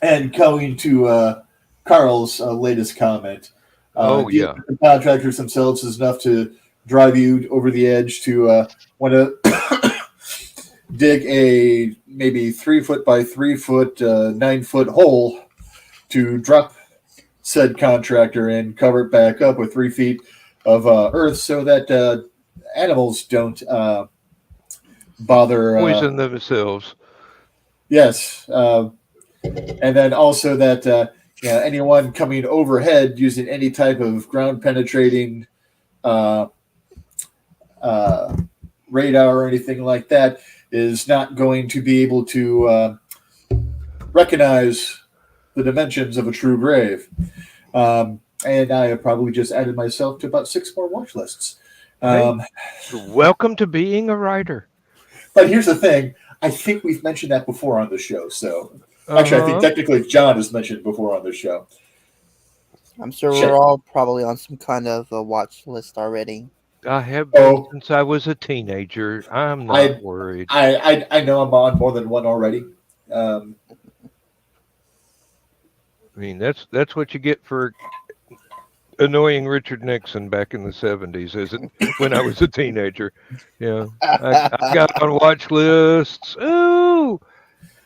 And going to Carl's latest comment. The contractors themselves is enough to drive you over the edge to want to dig a maybe 3 foot by 3 foot, 9 foot hole to drop said contractor and cover it back up with 3 feet of earth so that animals don't bother poison themselves. Yes, and then also that anyone coming overhead using any type of ground penetrating radar or anything like that is not going to be able to recognize the dimensions of a true grave. And I have probably just added myself to about 6 more watch lists. Welcome to being a writer. But here's the thing. I think we've mentioned that before on the show. So Actually, I think Uh-huh. technically John has mentioned before on this show. I'm sure Shit. we're all probably on some kind of a watch list already. I have been Oh, since I was a teenager. I'm not I, worried. I know I'm on more than one already. Um, I mean, that's what you get for annoying Richard Nixon back in the 70s, is it? When I was a teenager. Yeah. I got on watch lists. Ooh.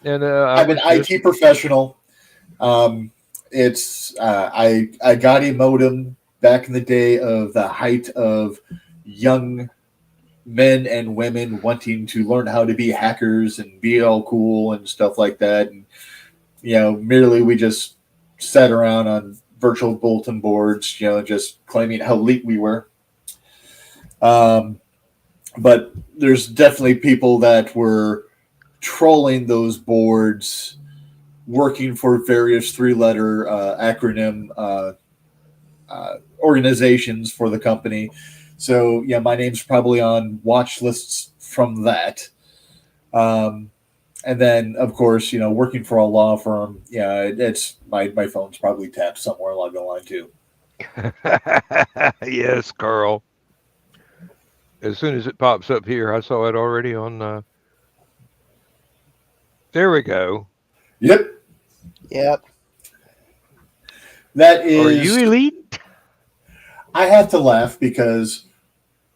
And I I'm an was just IT professional. It's I got a modem back in the day of the height of young men and women wanting to learn how to be hackers and be all cool and stuff like that. And merely we just sat around on virtual bulletin boards, just claiming how elite we were. But there's definitely people that were trolling those boards, working for various three-letter acronym organizations for the company. So yeah, my name's probably on watch lists from that. And then, of course, working for a law firm, it's my phone's probably tapped somewhere along the line too. yes, Carl. As soon as it pops up here, I saw it already on. There we go. Yep, Yep. that Are you is. elite? I have to laugh because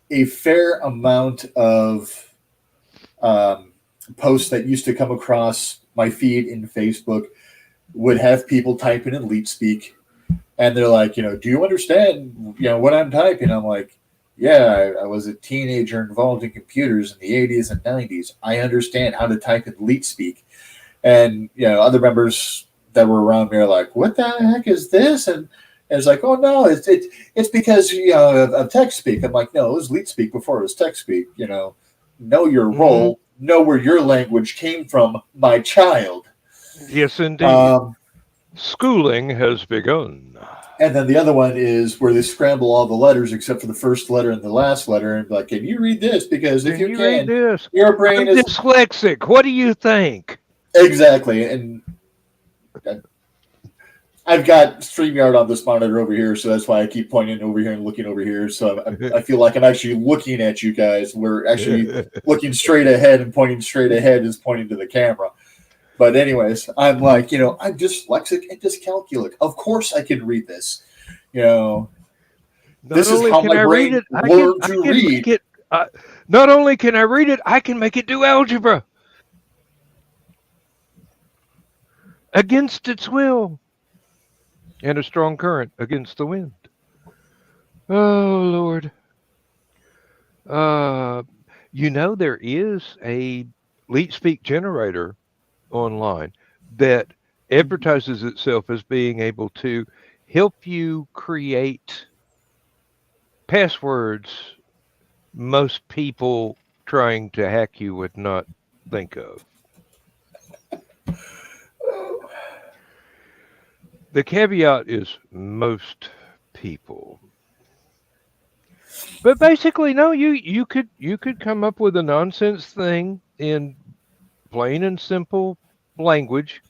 a fair amount of posts that used to come across my feed in Facebook would have people typing in elite speak, and they're like, do you understand, what I'm typing? I'm like, yeah, I was a teenager involved in computers in the 80s and 90s. I understand how to type in elite speak. And, other members that were around me are like, what the heck is this? And it's like, oh, no, it's because, of text speak. I'm like, no, it was elite speak before it was text speak. Know your role, know where your language came from, my child. Yes, indeed. Schooling has begun. And then the other one is where they scramble all the letters except for the first letter and the last letter, and be like, can you read this? Because if you read can, this? your brain I'm is dyslexic. What do you think? exactly. And I've got StreamYard on this monitor over here, so that's why I keep pointing over here and looking over here. So I feel like I'm actually looking at you guys. We're actually looking straight ahead, and pointing straight ahead is pointing to the camera. But anyways, I'm like, I'm dyslexic and dyscalculic. Of course I can read this. This is how my brain learned to read. Make it, not only can I read it, I can make it do algebra. Against its will. And a strong current against the wind. Oh, Lord. There is a Leet Speak generator online that advertises itself as being able to help you create passwords most people trying to hack you would not think of. The caveat is most people. But basically, no, you could come up with a nonsense thing in plain and simple language,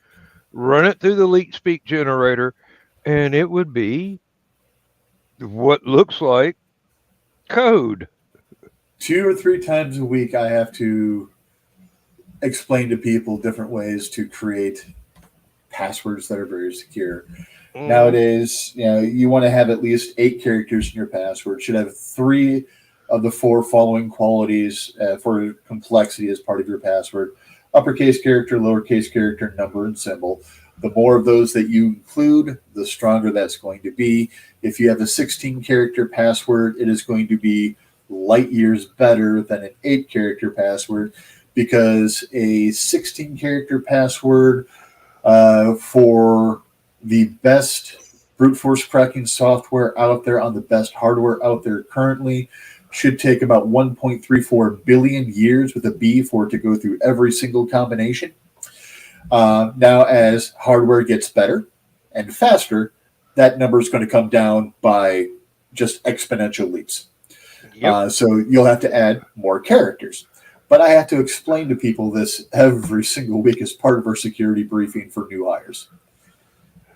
run it through the Leet Speak generator, and it would be what looks like code. 2 or 3 times a week, I have to explain to people different ways to create passwords that are very secure. Nowadays, you want to have at least 8 characters in your password. Should have 3 of the 4 following qualities for complexity as part of your password: uppercase character, lowercase character, number, and symbol. The more of those that you include, the stronger that's going to be. If you have a 16-character password, it is going to be light years better than an 8-character password, because a 16-character password for the best brute force cracking software out there on the best hardware out there currently should take about 1.34 billion years with a B for it to go through every single combination. Now, as hardware gets better and faster, that number is going to come down by just exponential leaps. Yep. So you'll have to add more characters. but I have to explain to people this every single week as part of our security briefing for new hires.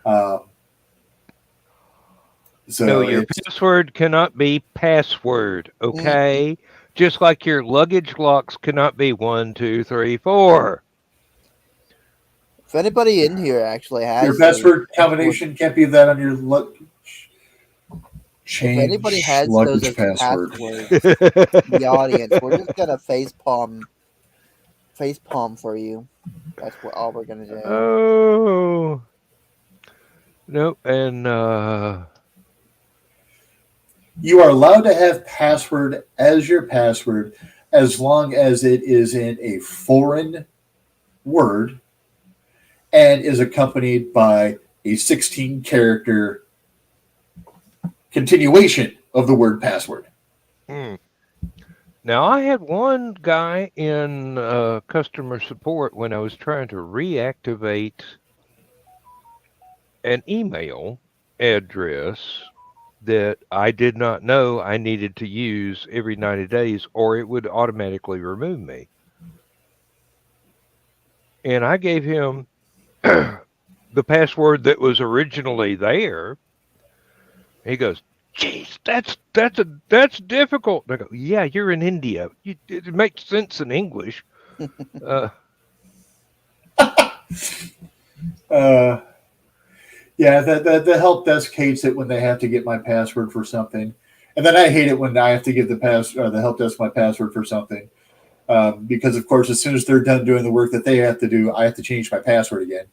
So No, your password cannot be password, okay? Just like your luggage locks cannot be 1, 2, 3, 4. If anybody in here actually has your password combination can't be that on your change if anybody has those luggage as password. passwords, the audience, we're just gonna face palm for you. That's what all we're gonna do. Oh. Nope, and you are allowed to have password as your password as long as it is in a foreign word and is accompanied by a 16-character continuation of the word password. Now, I had one guy in customer support when I was trying to reactivate an email address that I did not know I needed to use every 90 days or it would automatically remove me. And I gave him the password that was originally there. He goes, "Geez, that's difficult." And I go, "Yeah, you're in India. It makes sense in English." Yeah, the help desk hates it when they have to get my password for something, and then I hate it when I have to give the help desk my password for something, because of course as soon as they're done doing the work that they have to do, I have to change my password again,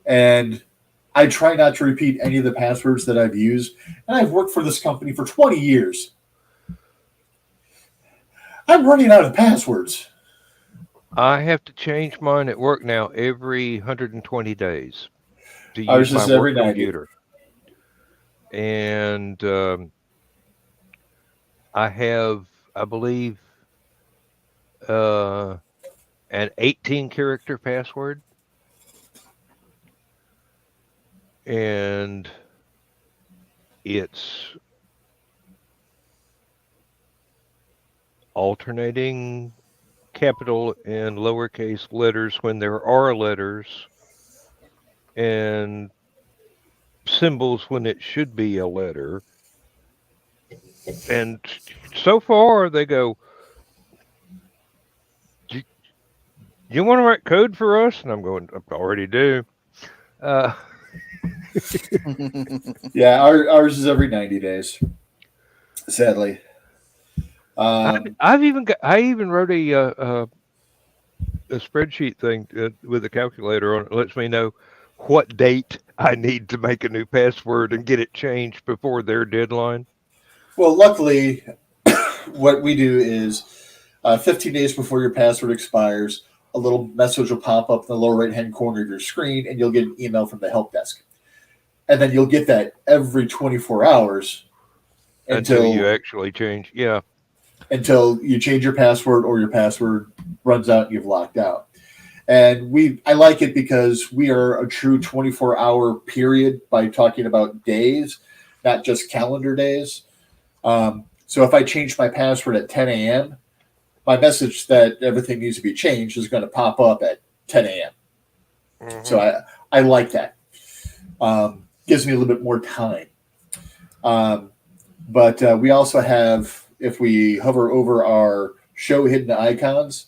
and I try not to repeat any of the passwords that I've used, and I've worked for this company for 20 years. I'm running out of passwords. I have to change mine at work now every 120 days to Ours use my is every work 90. computer. And I have, I believe, an 18-character password. And it's alternating capital and lowercase letters when there are letters and symbols when it should be a letter. And so far they go, "You want to write code for us?" And I'm going, "I already do." Yeah, ours is every 90 days, sadly. I even wrote a spreadsheet thing with a calculator on it. It lets me know what date I need to make a new password and get it changed before their deadline. Well, luckily, what we do is 15 days before your password expires, a little message will pop up in the lower right-hand corner of your screen, and you'll get an email from the help desk. And then you'll get that every 24 hours until you actually change. Yeah. Until you change your password or your password runs out and you've locked out. And I like it because we are a true 24-hour period by talking about days, not just calendar days. So if I change my password at 10 a.m., my message that everything needs to be changed is going to pop up at 10 a.m. Mm-hmm. So I like that. Gives me a little bit more time. But we also have, if we hover over our show hidden icons,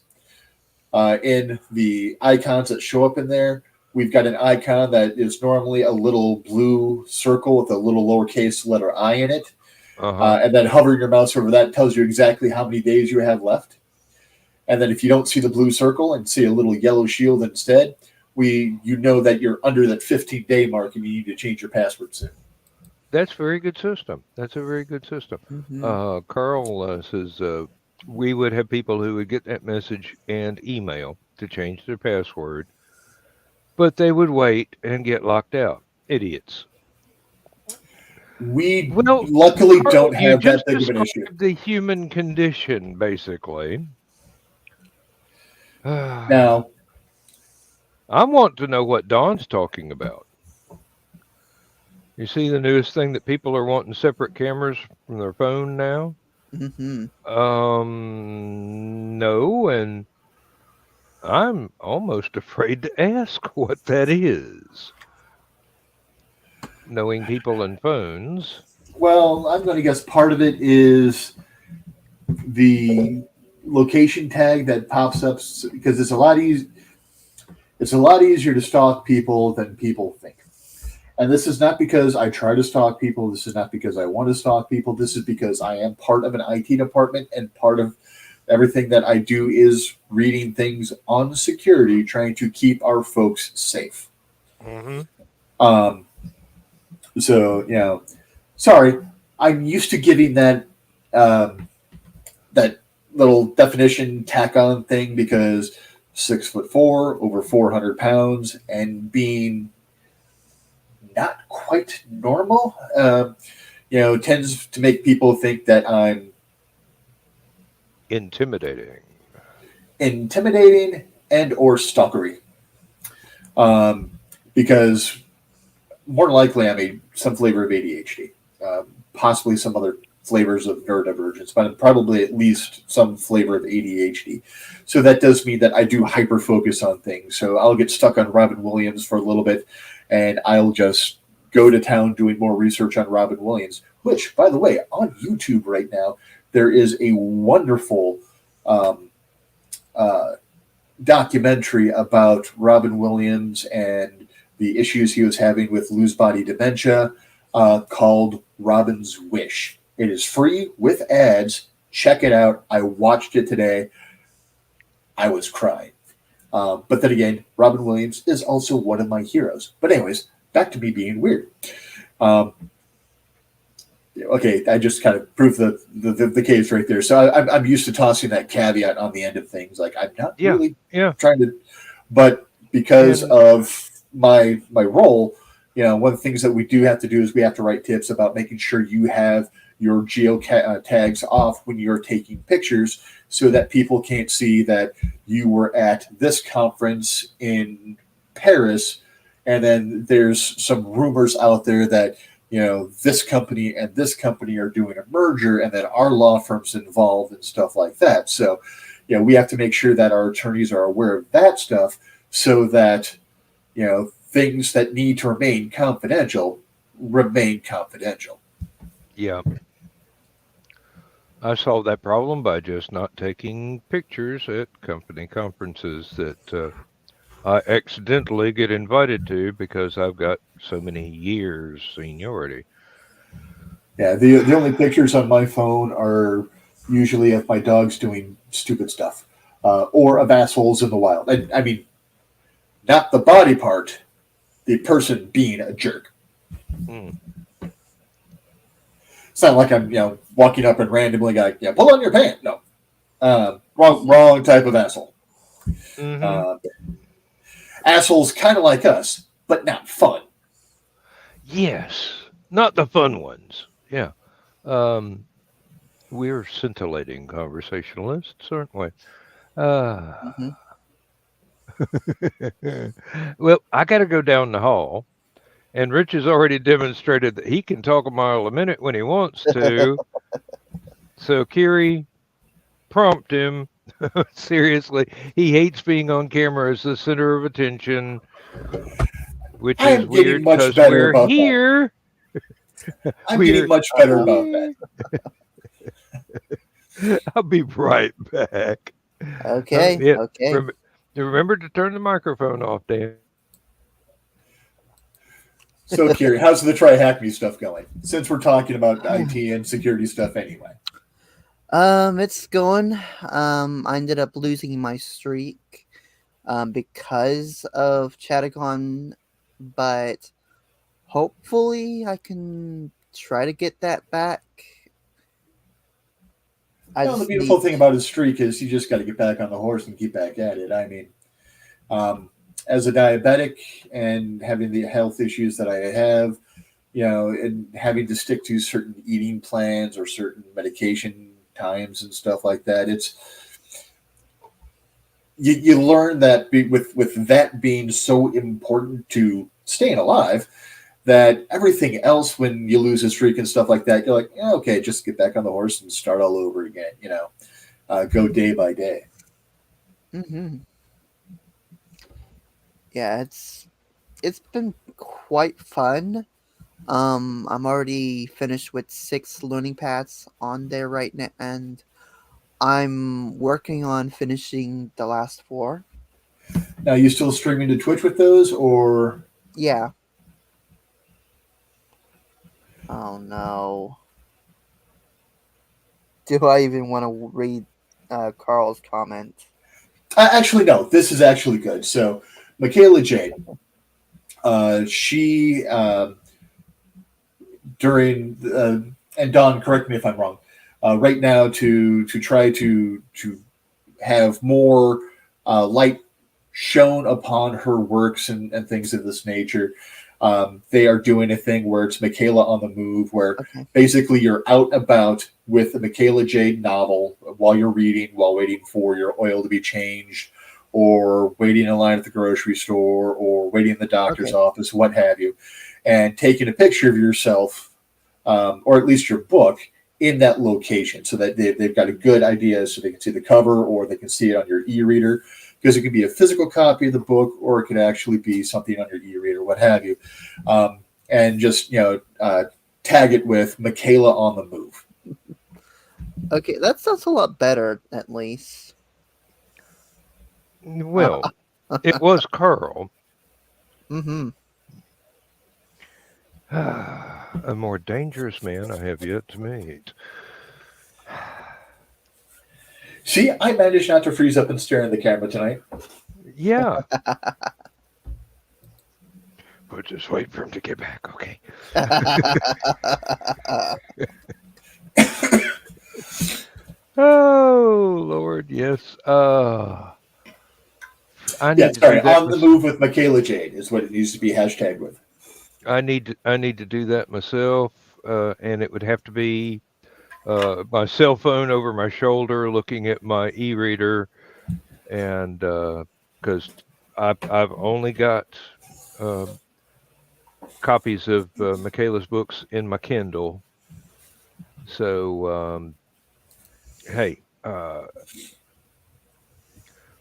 in the icons that show up in there, we've got an icon that is normally a little blue circle with a little lowercase letter I in it. And then hovering your mouse over that tells you exactly how many days you have left. And then if you don't see the blue circle and see a little yellow shield instead, you know that you're under that 15-day mark and you need to change your password soon. That's a very good system. That's a very good system. Mm-hmm. Carl says we would have people who would get that message and email to change their password, but they would wait and get locked out. Idiots. We luckily Carl, don't have that big of an issue. The human condition, basically. Now, I want to know what Don's talking about. You see the newest thing that people are wanting separate cameras from their phone now? Mm-hmm. No, and I'm almost afraid to ask what that is. Knowing people and phones. Well, I'm going to guess part of it is the location tag that pops up because it's a lot easy. It's a lot easier to stalk people than people think. And this is not because I try to stalk people. This is not because I want to stalk people. This is because I am part of an IT department, and part of everything that I do is reading things on security, trying to keep our folks safe. Mm-hmm. Um, so, sorry, I'm used to giving that little definition tack on thing because 6'4", over 400 pounds, and being not quite normal, tends to make people think that I'm Intimidating and or stalkery. Because more than likely I'm some flavor of ADHD, possibly some other flavors of neurodivergence, but probably at least some flavor of ADHD. So that does mean that I do hyper focus on things. So I'll get stuck on Robin Williams for a little bit, and I'll just go to town doing more research on Robin Williams, which, by the way, on YouTube right now, there is a wonderful documentary about Robin Williams and the issues he was having with Lewy body dementia, called Robin's Wish. It is free with ads. Check it out. I watched it today. I was crying. But then again, Robin Williams is also one of my heroes. But anyways, back to me being weird. Okay, I just kind of proved the case right there. So I'm used to tossing that caveat on the end of things. Like, I'm not really trying to, but because of my role, one of the things that we do have to do is we have to write tips about making sure you have your geo tags off when you're taking pictures, so that people can't see that you were at this conference in Paris, and then there's some rumors out there that this company and this company are doing a merger, and then our law firm's involved and stuff like that. So, we have to make sure that our attorneys are aware of that stuff, so that things that need to remain confidential remain confidential. Yeah. I solved that problem by just not taking pictures at company conferences that I accidentally get invited to because I've got so many years seniority. Yeah, the only pictures on my phone are usually of my dogs doing stupid stuff, or of assholes in the wild. I mean, not the body part, the person being a jerk. It's not like I'm walking up and randomly like, pull on your pants. No, wrong type of asshole. Assholes kind of like us, but not fun. Yes, not the fun ones. Yeah. We're scintillating conversationalists, aren't we? Well, I got to go down the hall, and Rich has already demonstrated that he can talk a mile a minute when he wants to. So, Kiri, prompt him. Seriously, he hates being on camera as the center of attention, which is weird because we're here. I'm getting much better about that. I'll be right back. Okay. Okay. Remember to turn the microphone off, Dan. So, Kiri, how's the Try Hack Me stuff going? Since we're talking about IT and security stuff anyway. It's going. I ended up losing my streak because of HallowCon, but hopefully I can try to get that back. The beautiful thing about his streak is you just got to get back on the horse and keep back at it. I mean, as a diabetic and having the health issues that I have, and having to stick to certain eating plans or certain medication times and stuff like that, it's you learn that with that being so important to staying alive, that everything else, when you lose a streak and stuff like that, you're like, yeah, okay, just get back on the horse and start all over again. Go day by day. Mm-hmm. Yeah, it's been quite fun. I'm already finished with 6 learning paths on there right now, and I'm working on finishing the last 4. Now, you still streaming to Twitch with those, or? Yeah. Oh no. Do I even want to read Carl's comment? Actually, no. This is actually good. So, Michaela Jade, she during and Don, correct me if I'm wrong. Right now, to try to have more light shown upon her works and things of this nature. They are doing a thing where it's Michaela on the move, where basically you're out about with a Michaela Jade novel while you're reading, while waiting for your oil to be changed, or waiting in line at the grocery store, or waiting in the doctor's office, what have you, and taking a picture of yourself, or at least your book, in that location, so that they've got a good idea, so they can see the cover, or they can see it on your e-reader. Because it could be a physical copy of the book, or it could actually be something on your e-reader, what have you. And just, tag it with Michaela on the move. Okay, that sounds a lot better, at least. Well, it was Carl. Mm-hmm. A more dangerous man I have yet to meet. See, I managed not to freeze up and stare in the camera tonight. Yeah. But just wait for him to get back, okay? Oh, Lord, yes. I need to do that on the move with Michaela Jade is what it needs to be hashtagged with. I need to do that myself, and it would have to be my cell phone over my shoulder, looking at my e-reader, and because I've only got copies of Michaela's books in my Kindle, so hey,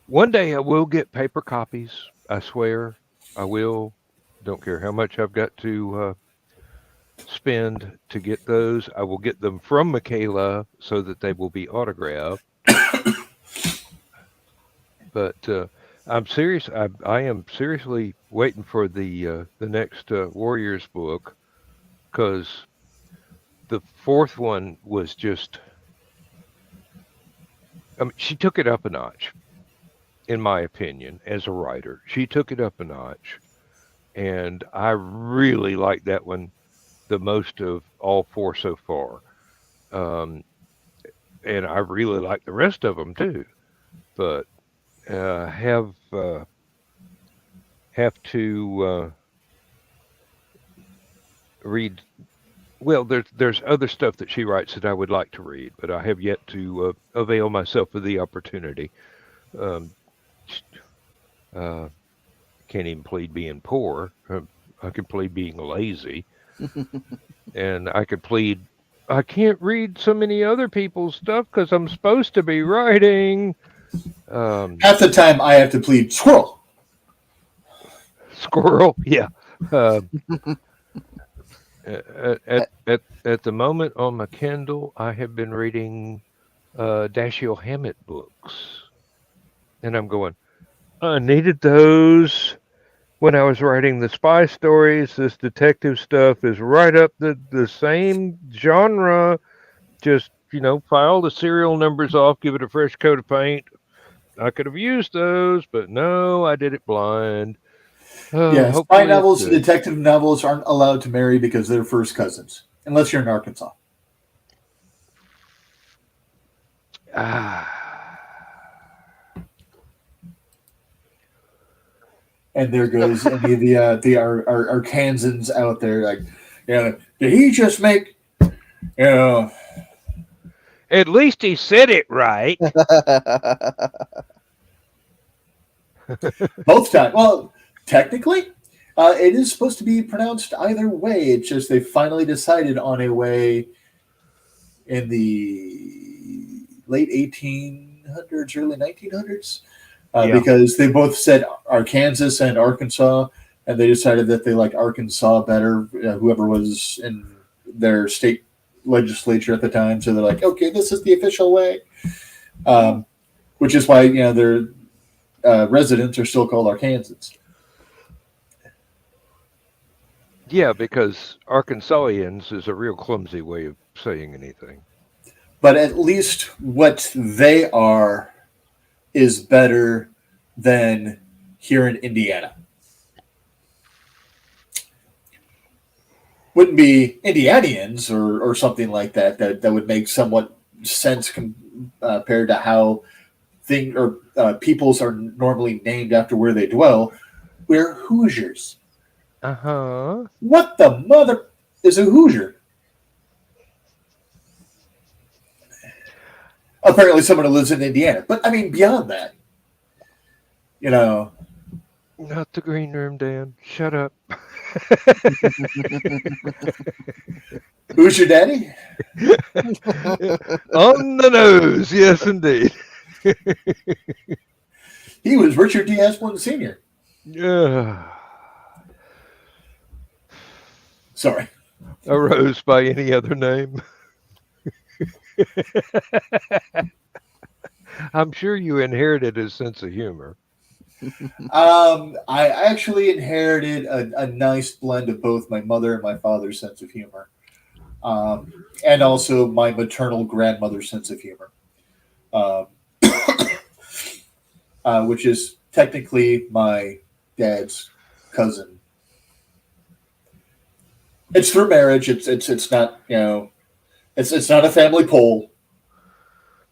one day I will get paper copies. I swear, I will. Don't care how much I've got to spend to get those. I will get them from Michaela so that they will be autographed. But I'm serious. I am seriously waiting for the next Warriors book, because the 4th one was just. I mean, she took it up a notch, in my opinion, as a writer. She took it up a notch, and I really like that one the most of all 4 so far. And I really like the rest of them too, but have to read. Well, there's other stuff that she writes that I would like to read, but I have yet to avail myself of the opportunity. Can't even plead being poor. I can plead being lazy. And I could plead, I can't read so many other people's stuff because I'm supposed to be writing. Half the time I have to plead squirrel. Squirrel, yeah. At the moment on my Kindle, I have been reading Dashiell Hammett books. And I'm going, I needed those when I was writing the spy stories. This detective stuff is right up the same genre. Just, file the serial numbers off, give it a fresh coat of paint. I could have used those, but no, I did it blind. Yeah, spy novels and detective novels aren't allowed to marry because they're first cousins, unless you're in Arkansas. And there goes any of the Arkansans out there, like, did he just make, At least he said it right. Both times. Well, technically, It is supposed to be pronounced either way. It's just they finally decided on a way in the late 1800s, early 1900s, because they both said Arkansas and Arkansas, and they decided that they liked Arkansas better, whoever was in their state legislature at the time. So they're like, okay, this is the official way, which is why their residents are still called Arkansans. Yeah, because Arkansasians is a real clumsy way of saying anything. But at least what they are is better than here in Indiana. Wouldn't be Indianians or something like that would make somewhat sense compared to how peoples are normally named after where they dwell. We're Hoosiers. Uh-huh. What the mother is a Hoosier? Apparently someone who lives in Indiana. But, I mean, beyond that, Not the green room, Dan. Shut up. Who's your daddy? On the nose, yes, indeed. He was Richard D. Asplund Sr. Sorry. A rose by any other name. I'm sure you inherited his sense of humor. I actually inherited a nice blend of both my mother and my father's sense of humor, and also my maternal grandmother's sense of humor, which is technically my dad's cousin. It's through marriage. It's not it's not a family poll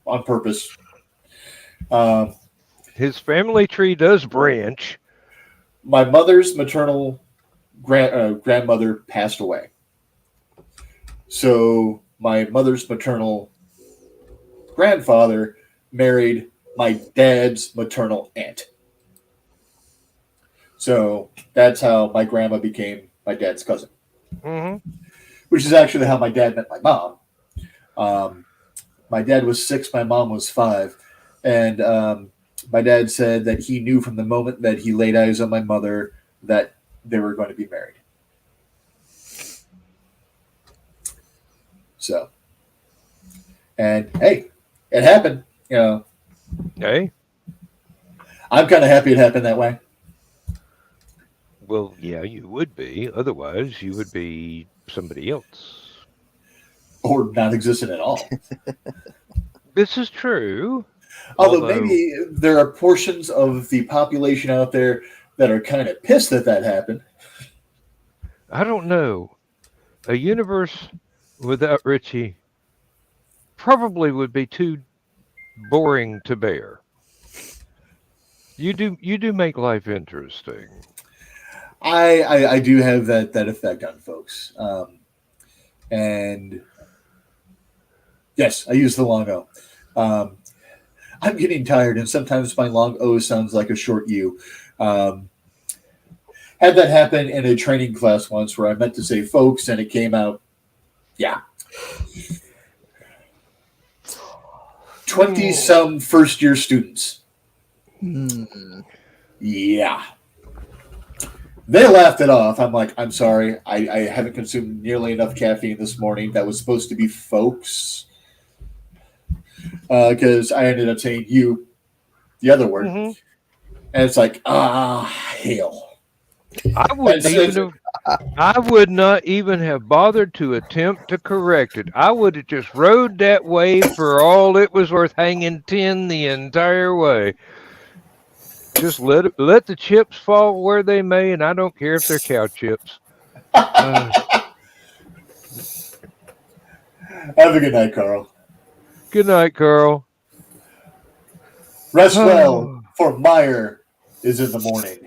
on purpose. His family tree does branch. My mother's maternal grandmother passed away. So my mother's maternal grandfather married my dad's maternal aunt. So that's how my grandma became my dad's cousin. Mm-hmm. Which is actually how my dad met my mom. My dad was 6, my mom was 5. And my dad said that he knew from the moment that he laid eyes on my mother that they were going to be married. So, and hey, it happened. Hey? I'm kind of happy it happened that way. Well, yeah, you would be. Otherwise, you would be somebody else. Or not existent at all. This is true. Although maybe there are portions of the population out there that are kind of pissed that happened. I don't know. A universe without Richie probably would be too boring to bear. You do make life interesting. I do have that effect on folks. And yes, I use the long O. I'm getting tired, and sometimes my long O sounds like a short U. Had that happen in a training class once where I meant to say folks, and it came out, 20-some first-year students. Yeah. They laughed it off. I'm like, I'm sorry. I haven't consumed nearly enough caffeine this morning. That was supposed to be folks. Because I ended up saying you, the other word. Mm-hmm. And it's like, hell. I would not even have bothered to attempt to correct it. I would have just rode that wave for all it was worth, hanging 10 the entire way. Just let the chips fall where they may, and I don't care if they're cow chips. Have a good night, Carl. Good night, Carl. Rest well, for Meyer is in the morning.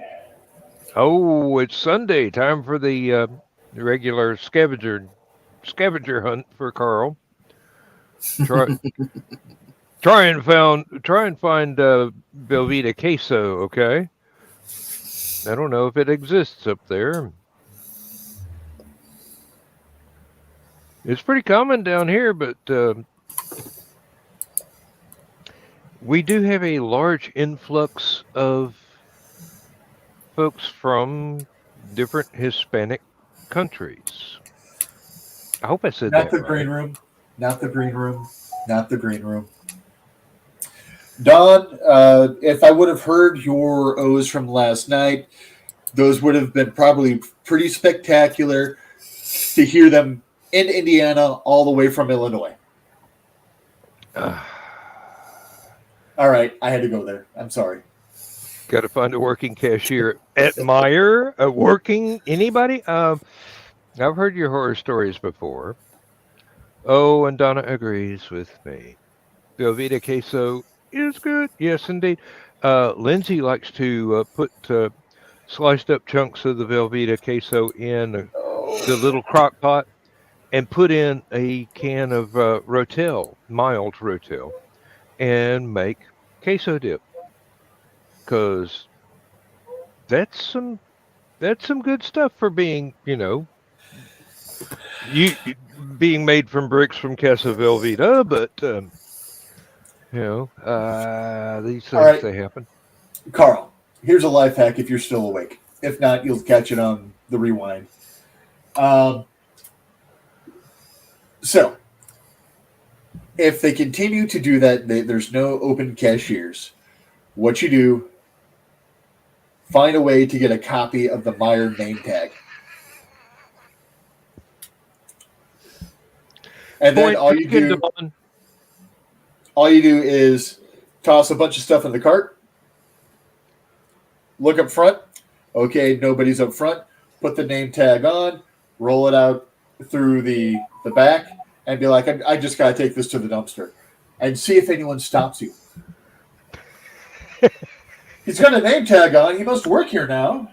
Oh, it's Sunday. Time for the regular scavenger hunt for Carl. Try and find Belvita queso, okay? I don't know if it exists up there. It's pretty common down here, but we do have a large influx of folks from different Hispanic countries. I hope I said Not that the right. green room. Not the green room. Not the green room. Don, if I would have heard your O's from last night, those would have been probably pretty spectacular to hear them in Indiana all the way from Illinois. All right, I had to go there. I'm sorry. Got to find a working cashier at Meyer. Working anybody? I've heard your horror stories before. Oh, and Donna agrees with me. Velveeta queso is good. Yes, indeed. Lindsay likes to put sliced up chunks of the Velveeta queso in the little crock pot and put in a can of Rotel, mild Rotel, and make queso dip. Because that's some good stuff for being, being made from bricks from Casa Velveeta, but these things right. they happen. Carl, here's a life hack if you're still awake. If not, you'll catch it on the rewind. So, if they continue to do that, there's no open cashiers. What you do, find a way to get a copy of the Meyer name tag. And then all you do is toss a bunch of stuff in the cart, look up front. Okay, nobody's up front. Put the name tag on, roll it out through the back, and be like, I just got to take this to the dumpster. And see if anyone stops you. He's got a name tag on. He must work here now.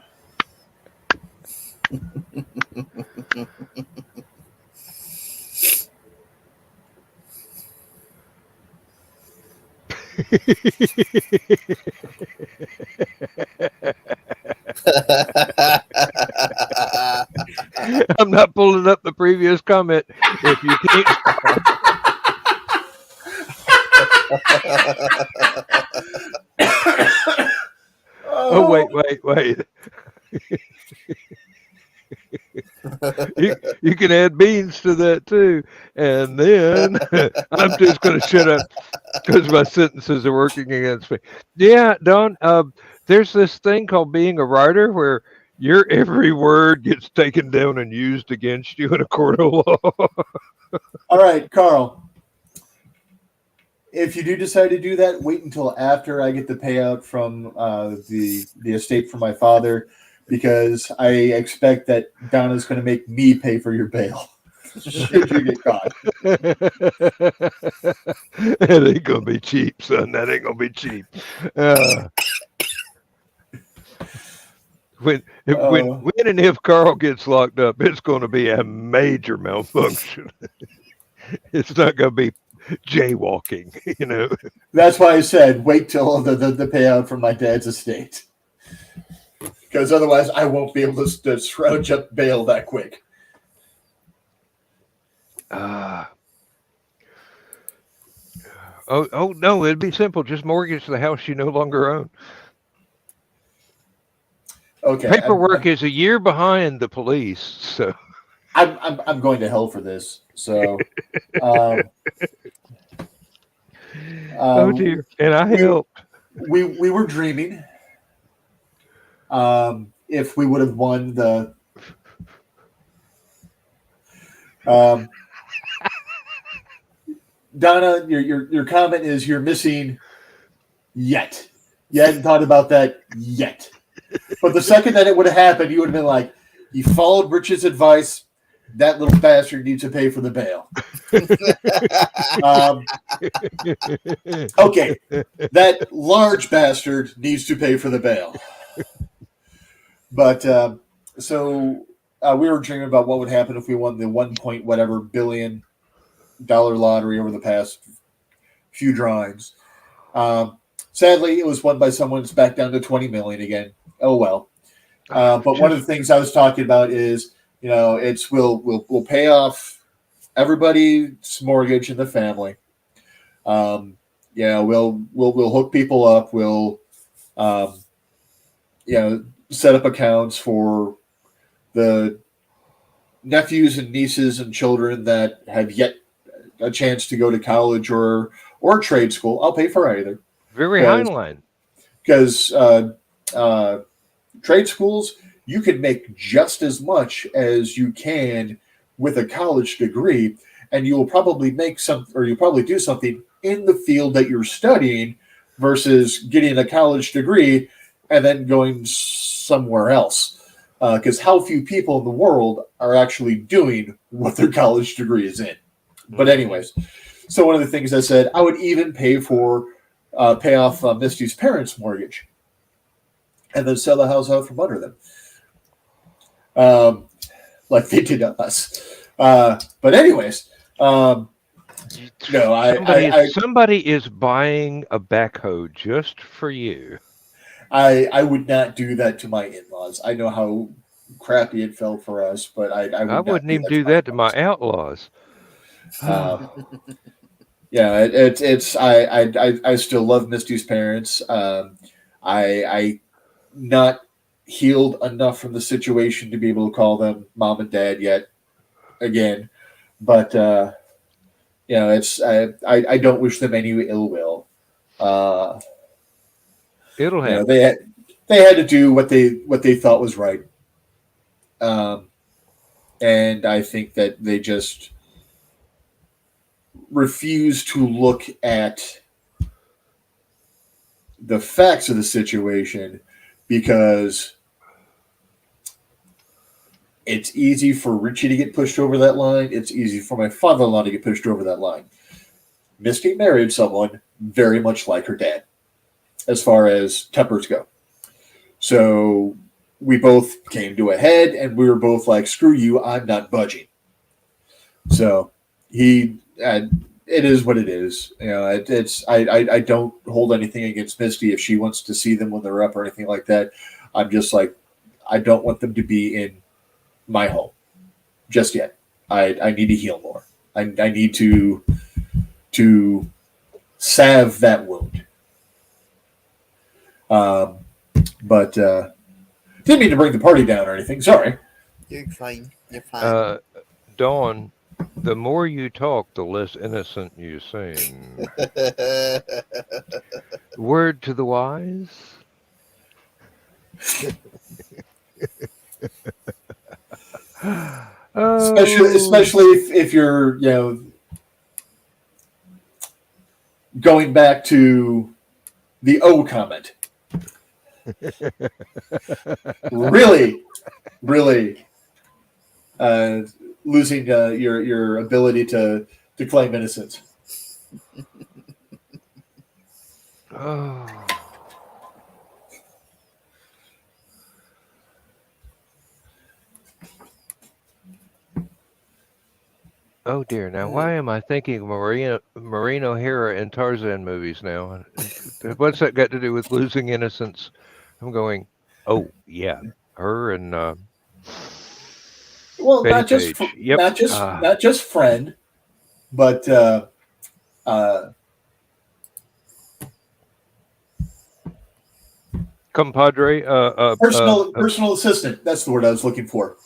I'm not pulling up the previous comment. If you can't. Oh, wait. You can add beans to that too. And then I'm just going to shut up because my sentences are working against me. Yeah, Don, there's this thing called being a writer where your every word gets taken down and used against you in a court of law. All right, Carl. If you do decide to do that, wait until after I get the payout from the estate from my father, because I expect that Donna's going to make me pay for your bail should you get caught. That ain't going to be cheap, son. That ain't going to be cheap. When and if Carl gets locked up, it's going to be a major malfunction. It's not going to be jaywalking, That's why I said wait till the payout from my dad's estate, because otherwise I won't be able to scrounge up bail that quick. Oh no, it'd be simple. Just mortgage the house you no longer own. Okay. Paperwork is a year behind the police, so I'm going to hell for this. So. Oh dear, and I helped. We were dreaming. If we would have won the. Donna, your comment is you're missing yet. You hadn't thought about that yet. But the second that it would have happened, you would have been like, you followed Rich's advice. That little bastard needs to pay for the bail. Okay, that large bastard needs to pay for the bail. But so we were dreaming about what would happen if we won the 1 billion lottery over the past few drawings. Sadly, it was won by someone that's back down to 20 million again. Oh well. But one of the things I was talking about is, it's we'll pay off everybody's mortgage in the family. We'll hook people up. We'll set up accounts for the nephews and nieces and children that have yet a chance to go to college or trade school. I'll pay for either. Very Heinlein. Because trade schools, you can make just as much as you can with a college degree, and you will probably you'll probably do something in the field that you're studying versus getting a college degree and then going somewhere else. Because how few people in the world are actually doing what their college degree is in. But anyways, so one of the things I said, I would even pay off Misty's parents' mortgage and then sell the house out from under them. Like they did us. But anyways, somebody is buying a backhoe just for you. I would not do that to my in-laws. I know how crappy it felt for us, but I wouldn't even do that to my outlaws. I still love Misty's parents. I not healed enough from the situation to be able to call them mom and dad yet again, but I don't wish them any ill will. It'll happen. They had to do what they thought was right, and I think that they just refuse to look at the facts of the situation because it's easy for Richie to get pushed over that line. It's easy for my father-in-law to get pushed over that line. Misty married someone very much like her dad as far as tempers go. So we both came to a head and we were both like, screw you, I'm not budging. So it is what it is. I don't hold anything against Misty if she wants to see them when they're up or anything like that. I'm just like, I don't want them to be in my home just yet. I need to heal more. I need to salve that wound. But didn't mean to bring the party down or anything. Sorry. You're fine. You're fine. Dawn, the more you talk, the less innocent you seem. Word to the wise. Especially if you're going back to the O comment. really losing your ability to claim innocence. Oh dear! Now, why am I thinking of Maureen O'Hara in Tarzan movies now? What's that got to do with losing innocence? I'm going. Oh yeah, her and well, Betty not just Page. Yep. not just friend, but compadre. Personal assistant. That's the word I was looking for.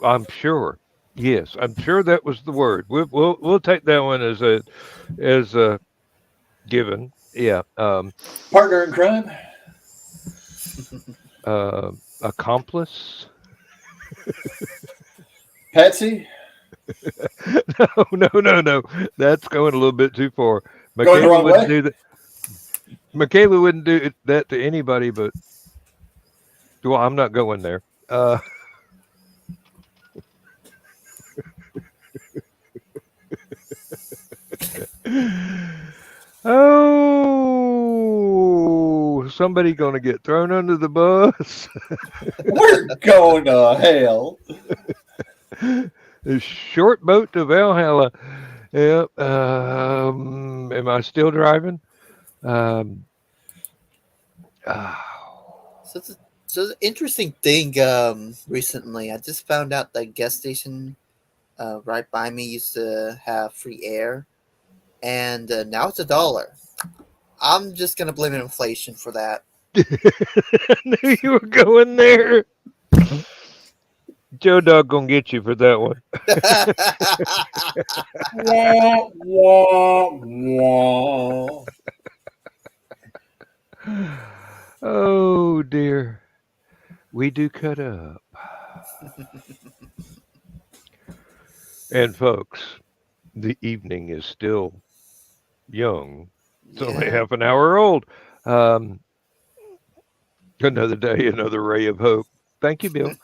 I'm sure. Yes, I'm sure that was the word. We'll take that one as a given. Yeah. Partner in crime. Accomplice. Patsy. No. That's going a little bit too far. Going the wrong way? Do that. Michaela wouldn't do that to anybody, but well, I'm not going there. Oh, somebody gonna get thrown under the bus. We're going to hell. The short boat to Valhalla. Yep. Am I still driving? So So interesting thing. Recently, I just found out that gas station right by me used to have free air, and now it's $1. I'm just gonna blame inflation for that. I knew you were going there. Joe Dog gonna get you for that one. Wah, wah, wah. Oh dear. We do cut up. And folks, the evening is still young. It's only Yeah. half an hour old. Um, another day, another ray of hope. Thank you, Bill.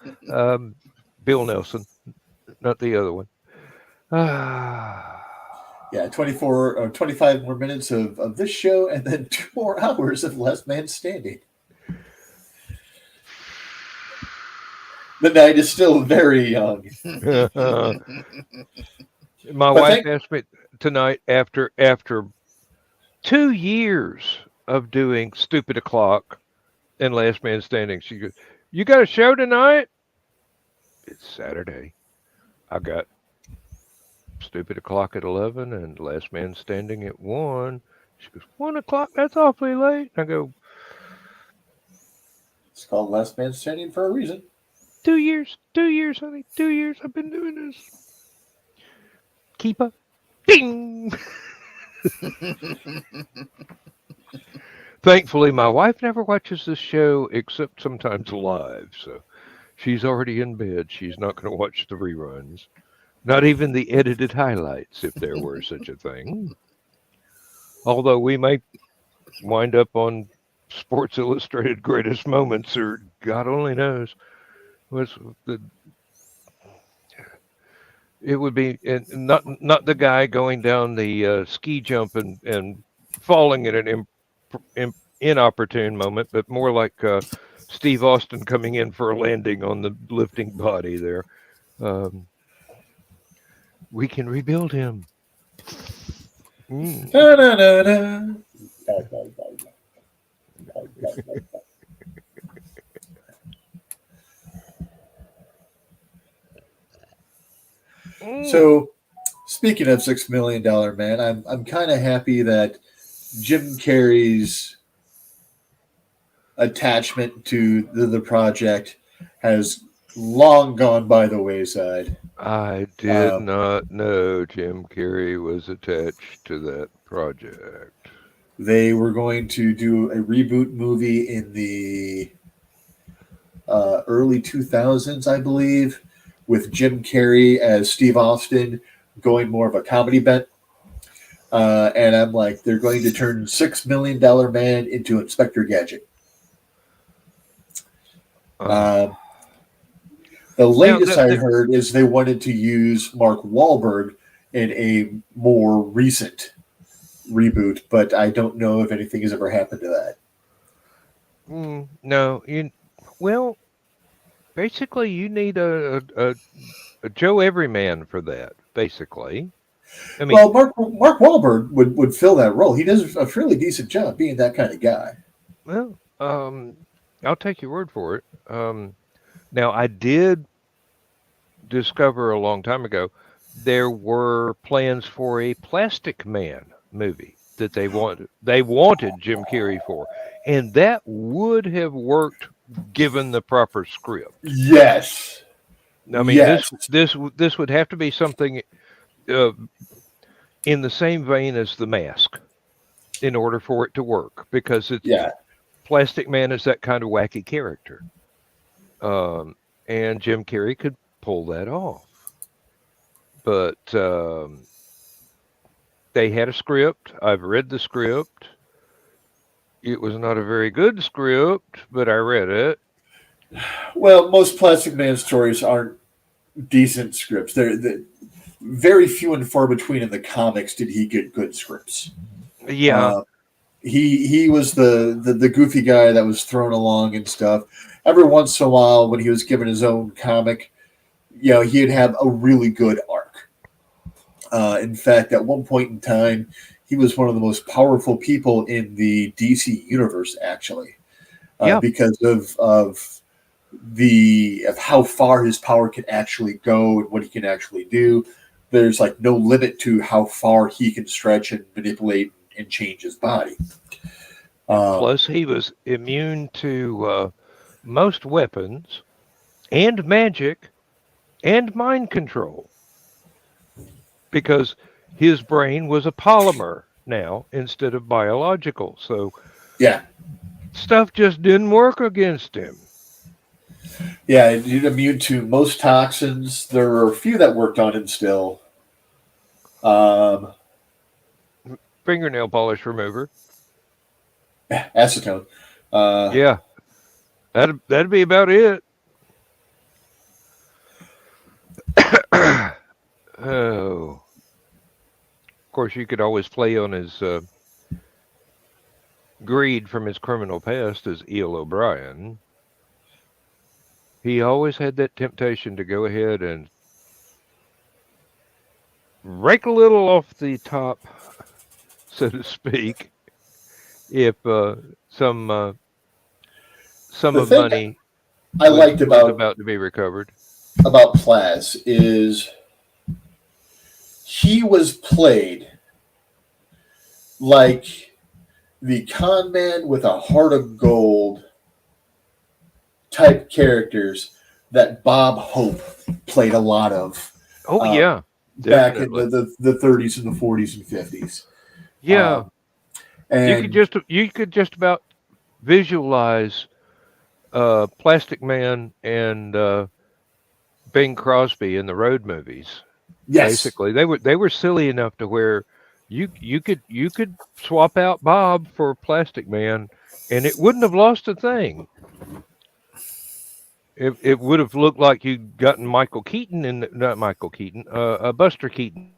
Bill Nelson, not the other one. Ah, Yeah, 24 or 25 more minutes of this show, and then 2 more hours of Last Man Standing. The night is still very young. my But wife thank- asked me tonight after 2 years of doing Stupid O'Clock and Last Man Standing. She goes, "You got a show tonight?" It's Saturday. I got Stupid O'Clock at 11 and Last Man Standing at 1. She goes, 1 o'clock? That's awfully late. I go, It's called Last Man Standing for a reason. 2 years, honey, 2 years I've been doing this. Keep up. Ding! Thankfully, my wife never watches this show except sometimes live, so she's already in bed. She's not going to watch the reruns. Not even the edited highlights, if there were such a thing. Although we might wind up on Sports Illustrated Greatest Moments, or God only knows. It would be not the guy going down the ski jump and falling at an inopportune moment, but more like Steve Austin coming in for a landing on the lifting body there. We can rebuild him. Mm. Da, da, da, da. So, speaking of $6 million man, I'm kind of happy that Jim Carrey's attachment to the project has long gone by the wayside. I did not know Jim Carrey was attached to that project. They were going to do a reboot movie in the early 2000s, I believe, with Jim Carrey as Steve Austin, going more of a comedy bent. And I'm like, they're going to turn $6 million man into Inspector Gadget. The latest I heard is they wanted to use Mark Wahlberg in a more recent reboot, but I don't know if anything has ever happened to that. No, well, basically you need a Joe Everyman for that. Basically, I mean, well, Mark Wahlberg would fill that role. He does a fairly decent job being that kind of guy. Well, I'll take your word for it. Now, I did discover a long time ago there were plans for a Plastic Man movie that they wanted Jim Carrey for, and that would have worked given the proper script. Yes. I mean, yes. this would have to be something in the same vein as The Mask in order for it to work, because Plastic Man is that kind of wacky character. And Jim Carrey could pull that off. But they had a script. I've read the script. It was not a very good script, but I read it. Well, most Plastic Man stories aren't decent scripts. They're very few and far between in the comics did he get good scripts. Yeah. He was the goofy guy that was thrown along and stuff. Every once in a while, when he was given his own comic, he'd have a really good arc. In fact, at one point in time, he was one of the most powerful people in the DC universe, actually, because of of how far his power can actually go and what he can actually do. There's like no limit to how far he can stretch and manipulate and change his body. Plus, he was immune to most weapons and magic and mind control because his brain was a polymer now instead of biological. So yeah, stuff just didn't work against him. Yeah, he's immune to most toxins. There are a few that worked on him still. Fingernail polish remover. Acetone. Yeah, that'd be about it. Oh, of course, you could always play on his greed from his criminal past as Eel O'Brien. He always had that temptation to go ahead and rake a little off the top, so to speak, if some The of thing money I was, liked was about to be recovered. about Plaz is he was played like the con man with a heart of gold type characters that Bob Hope played a lot of. Oh yeah, back definitely. in the 30s and the 40s and 50s. Yeah, And you could just about visualize Plastic Man and Bing Crosby in the road movies. yes, Basically, they were silly enough to where you could swap out Bob for Plastic Man, and it wouldn't have lost a thing. It would have looked like you'd gotten Michael Keaton and not Michael Keaton, Buster Keaton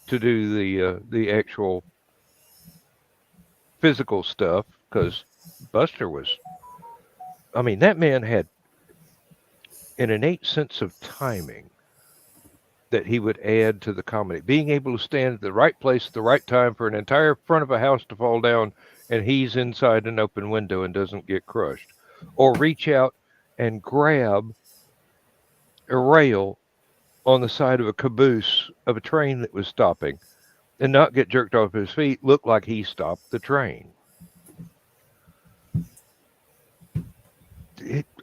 to do the actual physical stuff because Buster was. I mean, that man had an innate sense of timing that he would add to the comedy. Being able to stand at the right place at the right time for an entire front of a house to fall down and he's inside an open window and doesn't get crushed. Or reach out and grab a rail on the side of a caboose of a train that was stopping and not get jerked off his feet, look like he stopped the train.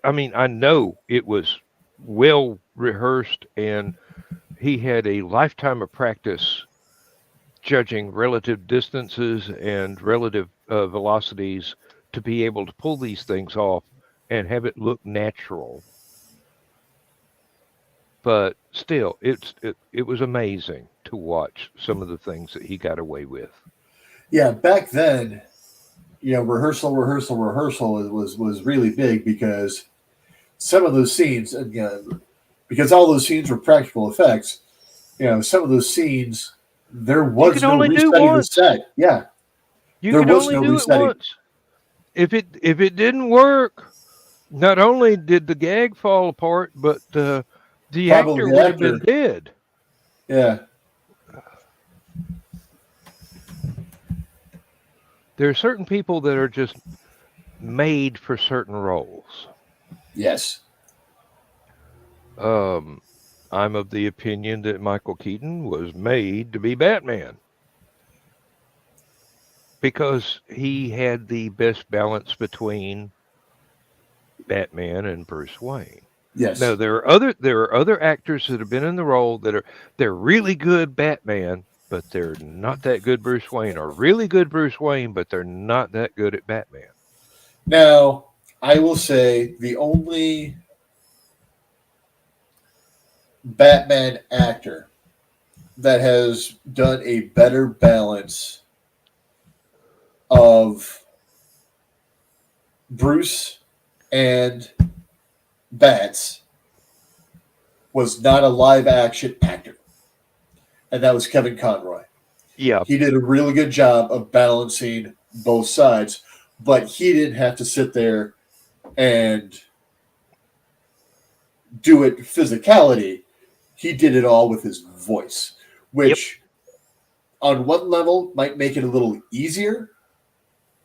I know it was well rehearsed and he had a lifetime of practice judging relative distances and relative velocities to be able to pull these things off and have it look natural. But still, it was amazing to watch some of the things that he got away with. yeah, back then, rehearsal was really big because some of those scenes, because all those scenes were practical effects. Some of those scenes there was no resetting the set. Yeah, You there could was only no do resetting. it once. If it didn't work, not only did the gag fall apart, but the actor would have been dead. Yeah. There are certain people that are just made for certain roles. Yes. I'm of the opinion that Michael Keaton was made to be Batman because he had the best balance between Batman and Bruce Wayne. Yes. Now there are other actors that have been in the role they're really good Batman, but they're not that good Bruce Wayne, or really good Bruce Wayne, but they're not that good at Batman. Now, I will say the only Batman actor that has done a better balance of Bruce and Bats was not a live action actor, and that was Kevin Conroy. Yeah. He did a really good job of balancing both sides, but he didn't have to sit there and do it physicality. He did it all with his voice, which on one level might make it a little easier,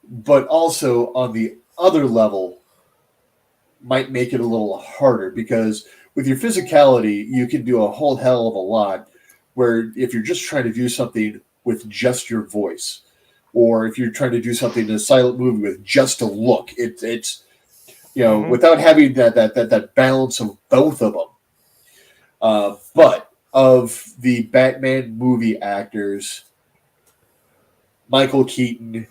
but also on the other level might make it a little harder because with your physicality, you can do a whole hell of a lot. Where if you're just trying to do something with just your voice, or if you're trying to do something in a silent movie with just a look, it's without having that balance of both of them. But of the Batman movie actors, Michael Keaton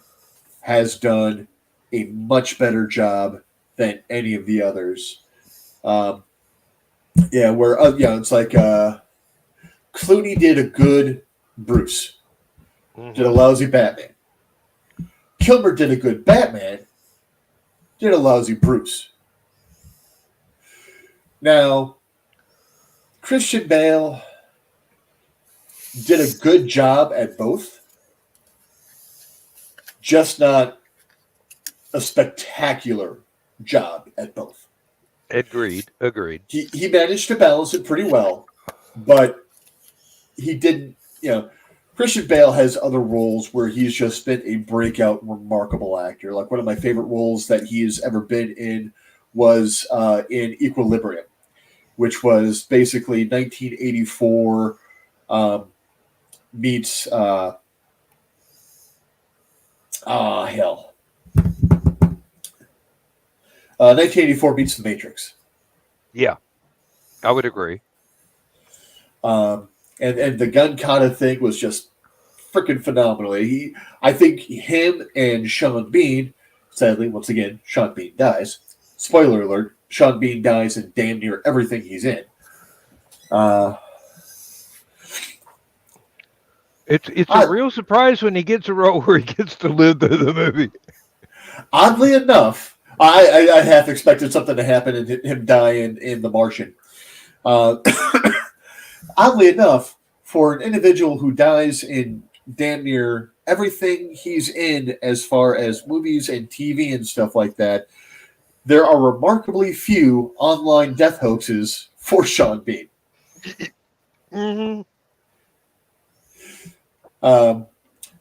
has done a much better job than any of the others. It's like Clooney did a good Bruce, did a lousy Batman. Kilmer did a good Batman, did a lousy Bruce. Now, Christian Bale did a good job at both, just not a spectacular job at both. Agreed. He managed to balance it pretty well, but he didn't, Christian Bale has other roles where he's just been a breakout, remarkable actor. Like one of my favorite roles that he has ever been in was in Equilibrium, which was basically 1984 meets, 1984 meets The Matrix. Yeah, I would agree. And the gun kata thing was just freaking phenomenal. I think him and Sean Bean, sadly, once again, Sean Bean dies. Spoiler alert, Sean Bean dies in damn near everything he's in. It's a real surprise when he gets a role where he gets to live through the movie. Oddly enough, I half expected something to happen and him die in The Martian. Oddly enough, for an individual who dies in damn near everything he's in as far as movies and TV and stuff like that, there are remarkably few online death hoaxes for Sean Bean. Mm-hmm.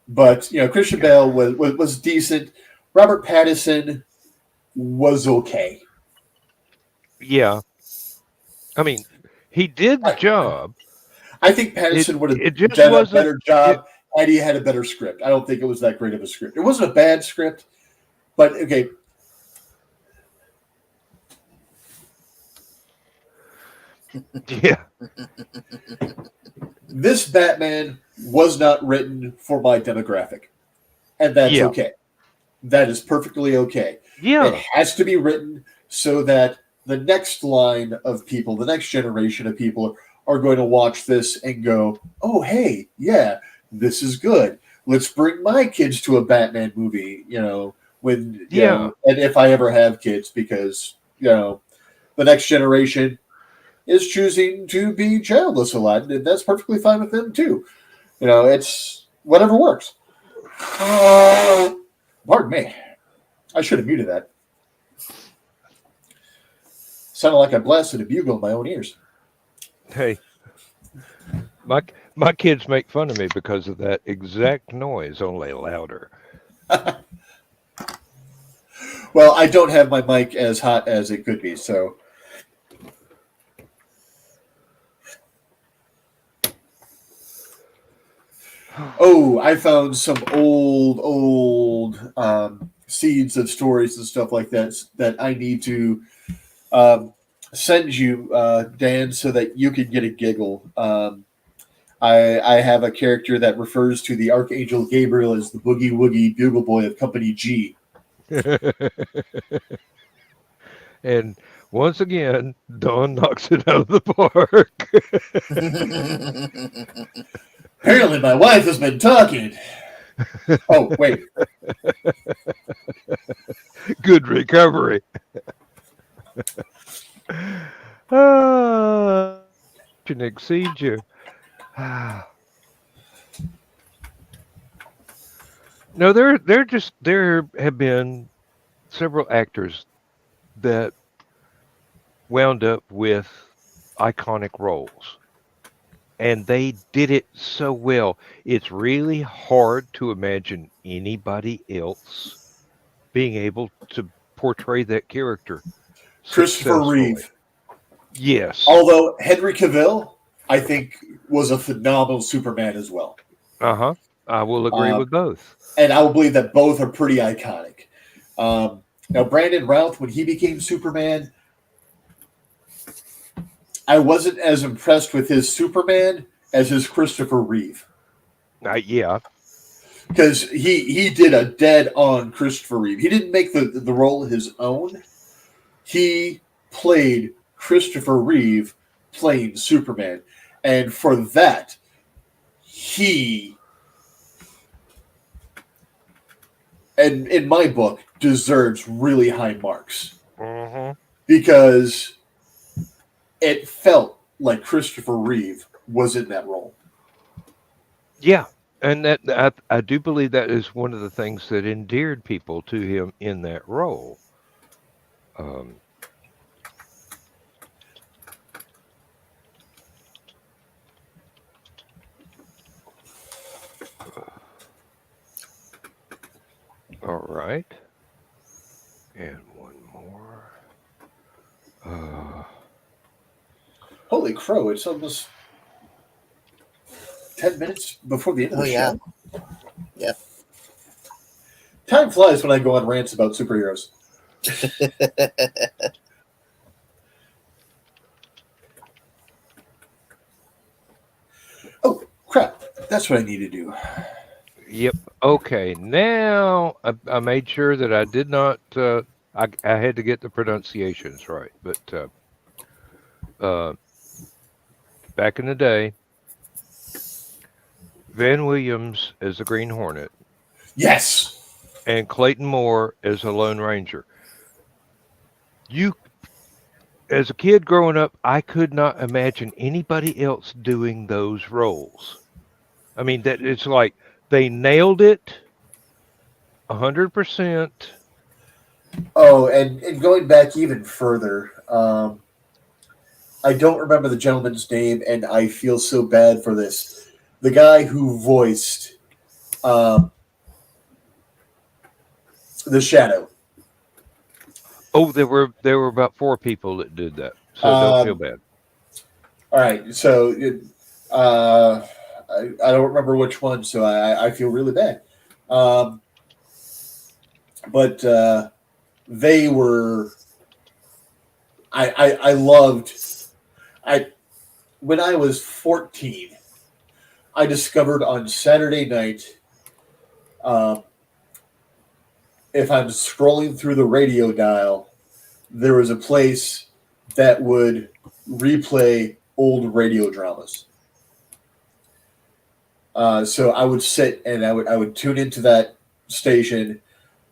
But Christian Bale was decent. Robert Pattinson was okay. Yeah, I mean, he did the job. I think Pattinson would have done a better job had he had a better script. I don't think it was that great of a script. It wasn't a bad script, but okay. Yeah. This Batman was not written for my demographic, and that's okay. That is perfectly okay. Yeah. It has to be written so that the next line of people, the next generation of people are going to watch this and go, oh, hey, yeah, this is good. Let's bring my kids to a Batman movie, and if I ever have kids, because, the next generation is choosing to be childless a lot, and that's perfectly fine with them too. It's whatever works. Pardon me. I should have muted that. Sounded like I blasted a bugle in my own ears. Hey, my kids make fun of me because of that exact noise, only louder. Well, I don't have my mic as hot as it could be, so. Oh, I found some old seeds of stories and stuff like that I need to send you, Dan, so that you can get a giggle. I have a character that refers to the Archangel Gabriel as the Boogie Woogie Bugle Boy of Company G. And once again, Dawn knocks it out of the park. Apparently, my wife has been talking. Oh, wait. Good recovery. Can exceed you. No, there have been several actors that wound up with iconic roles, and they did it so well. It's really hard to imagine anybody else being able to portray that character Christopher successfully. Reeve. Yes. Although Henry Cavill, I think, was a phenomenal Superman as well. I will agree with both. And I will believe that both are pretty iconic. Now, Brandon Routh, when he became Superman, I wasn't as impressed with his Superman as his Christopher Reeve. Yeah. Because he did a dead-on Christopher Reeve. He didn't make the role his own. He played Christopher Reeve playing Superman. And for that, he, and in my book, deserves really high marks. Because it felt like Christopher Reeve was in that role. Yeah. And that I do believe that is one of the things that endeared people to him in that role. All right. And one more. Holy crow, it's almost 10 minutes before the end of the yeah. show. Yep. Time flies when I go on rants about superheroes. Oh, crap. That's what I need to do. Yep. Okay. Now I made sure that I did not. I had to get the pronunciations right, but back in the day, Van Williams as the Green Hornet. Yes. And Clayton Moore as a Lone Ranger. As a kid growing up, I could not imagine anybody else doing those roles. I mean, that it's like they nailed it 100%. Oh, and going back even further, I don't remember the gentleman's name, and I feel so bad for this. The guy who voiced the Shadow. Oh, there were about 4 people that did that, so don't feel bad. All right, so I don't remember which one, so I feel really bad. But they were. I loved. When I was 14, I discovered on Saturday night. If I'm scrolling through the radio dial, there was a place that would replay old radio dramas. So I would sit and I would tune into that station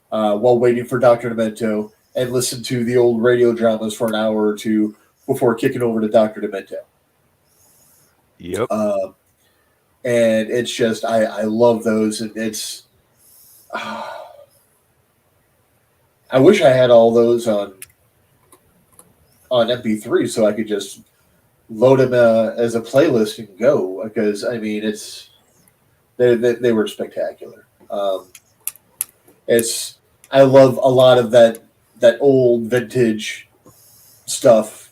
while waiting for Dr. Demento and listen to the old radio dramas for an hour or two before kicking over to Dr. Demento. Yep. And it's just I love those, and it's. I wish I had all those on MP3 so I could just load them as a playlist and go, because I mean they were spectacular. I love a lot of that old vintage stuff.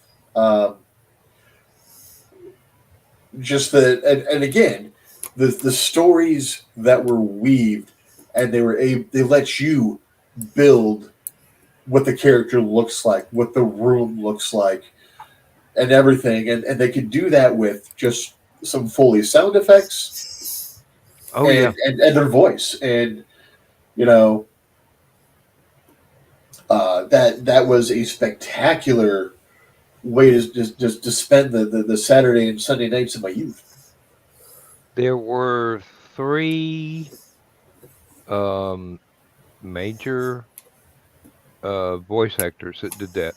Just and again, the stories that were weaved, and they let you build what the character looks like, what the room looks like, and everything, and they could do that with just some Foley sound effects. Oh, and their voice, and that was a spectacular way to just to spend the Saturday and Sunday nights of my youth. There were 3 major voice actors that did that.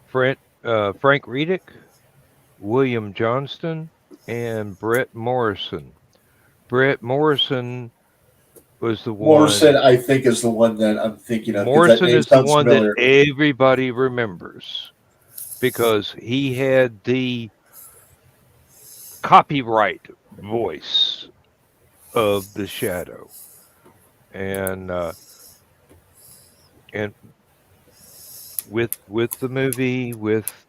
Frank Redick, William Johnston, and Brett Morrison. Brett Morrison was the one. Morrison, I think, is the one that I'm thinking of. Morrison is the one that everybody remembers because he had the copyright voice of the Shadow, and with the movie with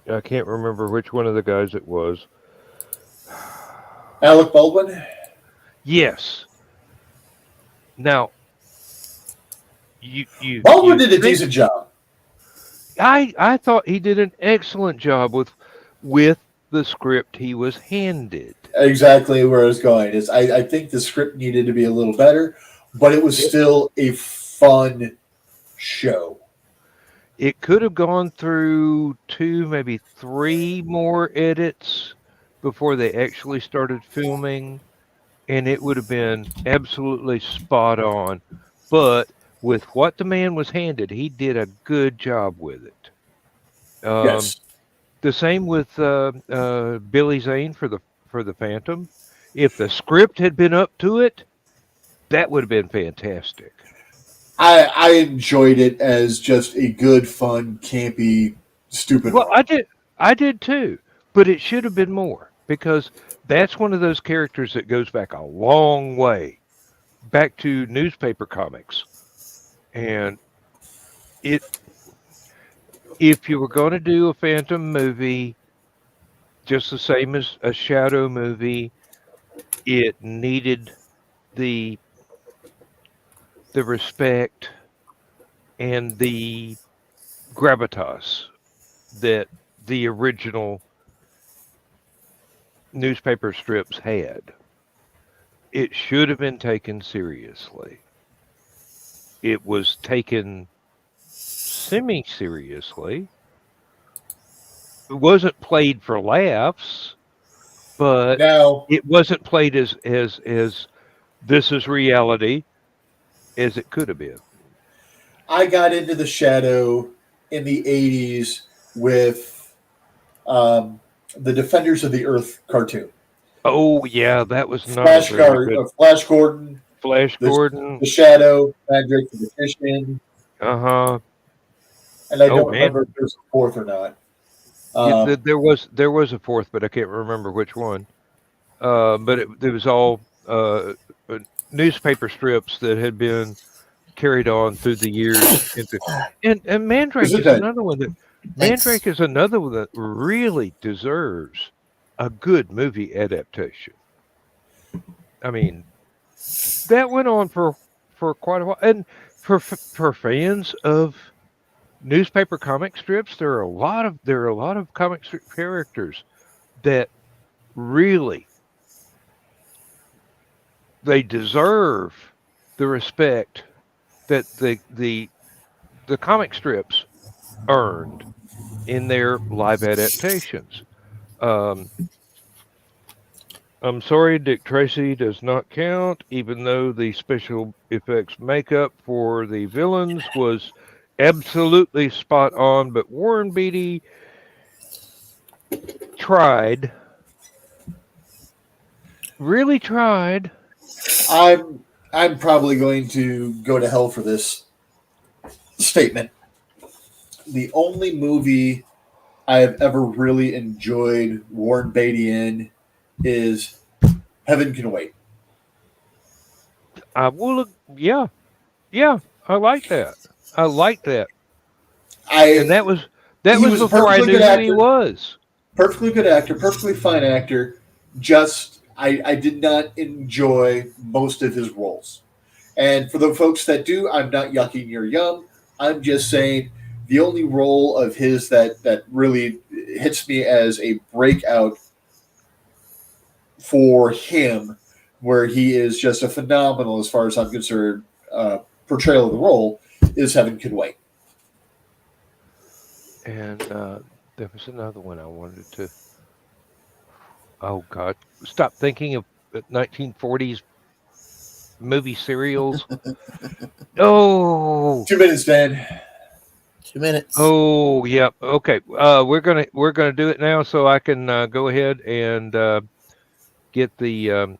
I can't remember which one of the guys it was. Alec Baldwin. Yes. Now Baldwin you did a think decent job. I thought he did an excellent job with the script he was handed. Exactly where I was going is I think the script needed to be a little better, but it was still a fun show. It could have gone through 2, maybe 3 more edits before they actually started filming, and it would have been absolutely spot on. But with what the man was handed, he did a good job with it. Yes. The same with Billy Zane for the Phantom. If the script had been up to it, that would have been fantastic. I enjoyed it as just a good, fun, campy, stupid Well, romp. I did too, but it should have been more because that's one of those characters that goes back a long way, back to newspaper comics. And it if you were going to do a Phantom movie just the same as a Shadow movie, it needed the respect and the gravitas that the original newspaper strips had. It should have been taken seriously. It was taken semi seriously. It wasn't played for laughs, but Now, it wasn't played as this is reality as it could have been. I got into the Shadow in the 80s with the Defenders of the Earth cartoon. Oh yeah, that was not a very good Flash Gordon, Flash Gordon. the Shadow, Magic the Magician, Uh-huh. and I Oh don't man. remember if there's a fourth or not. Yeah, there was a fourth, but I can't remember which one. But it was all newspaper strips that had been carried on through the years and Mandrake is another one that Mandrake is another one that really deserves a good movie adaptation. I mean, that went on for quite a while, and for fans of newspaper comic strips, there are a lot of comic strip characters that really they deserve the respect that the comic strips earned in their live adaptations. Um, I'm sorry, Dick Tracy does not count, even though the special effects makeup for the villains was absolutely spot on. But Warren Beatty tried, really tried. I'm probably going to go to hell for this statement. The only movie I have ever really enjoyed Warren Beatty in is Heaven Can Wait. I will, yeah, I like that. I like that, and that was He was a before I perfectly knew good who he actor. was. Perfectly good actor, perfectly fine actor. Just I did not enjoy most of his roles. And for the folks that do, I'm not yucking your yum. I'm just saying the only role of his that really hits me as a breakout for him, where he is just a phenomenal, as far as I'm concerned, portrayal of the role, is Heaven Can Wait. And there was another one I wanted to. Oh God! Stop thinking of 1940s movie serials. Oh. 2 minutes, Dan. 2 minutes. Oh, yeah. Okay. We're gonna do it now, so I can go ahead and get the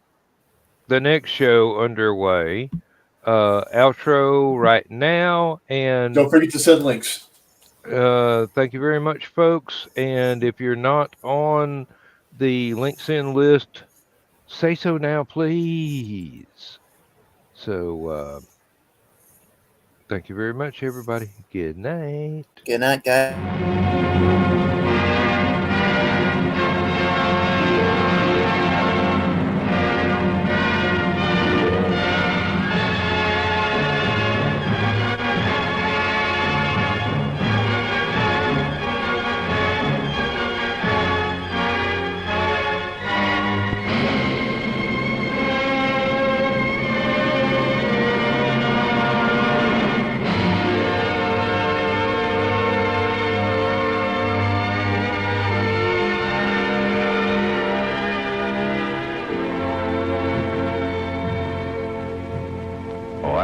next show underway. Outro right now, and Don't forget to send links. thank you very much, folks. And if you're not on the links in list, say so now, please. So Thank you very much, everybody. Good night. Good night, guys.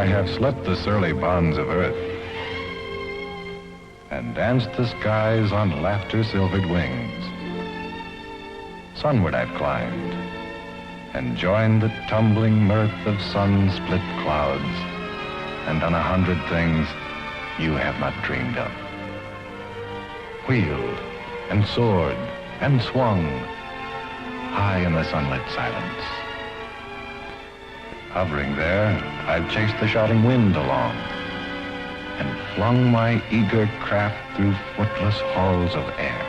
I have slept the surly bonds of earth and danced the skies on laughter-silvered wings. Sunward I've climbed and joined the tumbling mirth of sun-split clouds and done 100 things you have not dreamed of. Wheeled and soared and swung high in the sunlit silence. Hovering there, I've chased the shouting wind along and flung my eager craft through footless halls of air.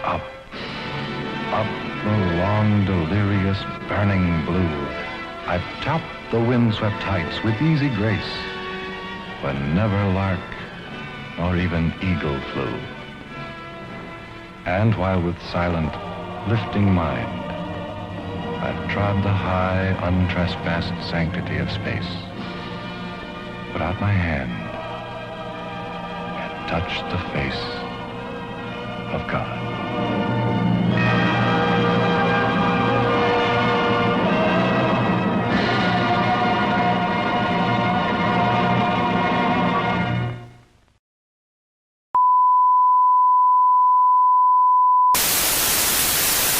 Up, up the long, delirious, burning blue, I've topped the windswept heights with easy grace, when never lark nor even eagle flew. And while with silent, lifting mind, I've trod the high, untrespassed sanctity of space, put out my hand, and touched the face of God.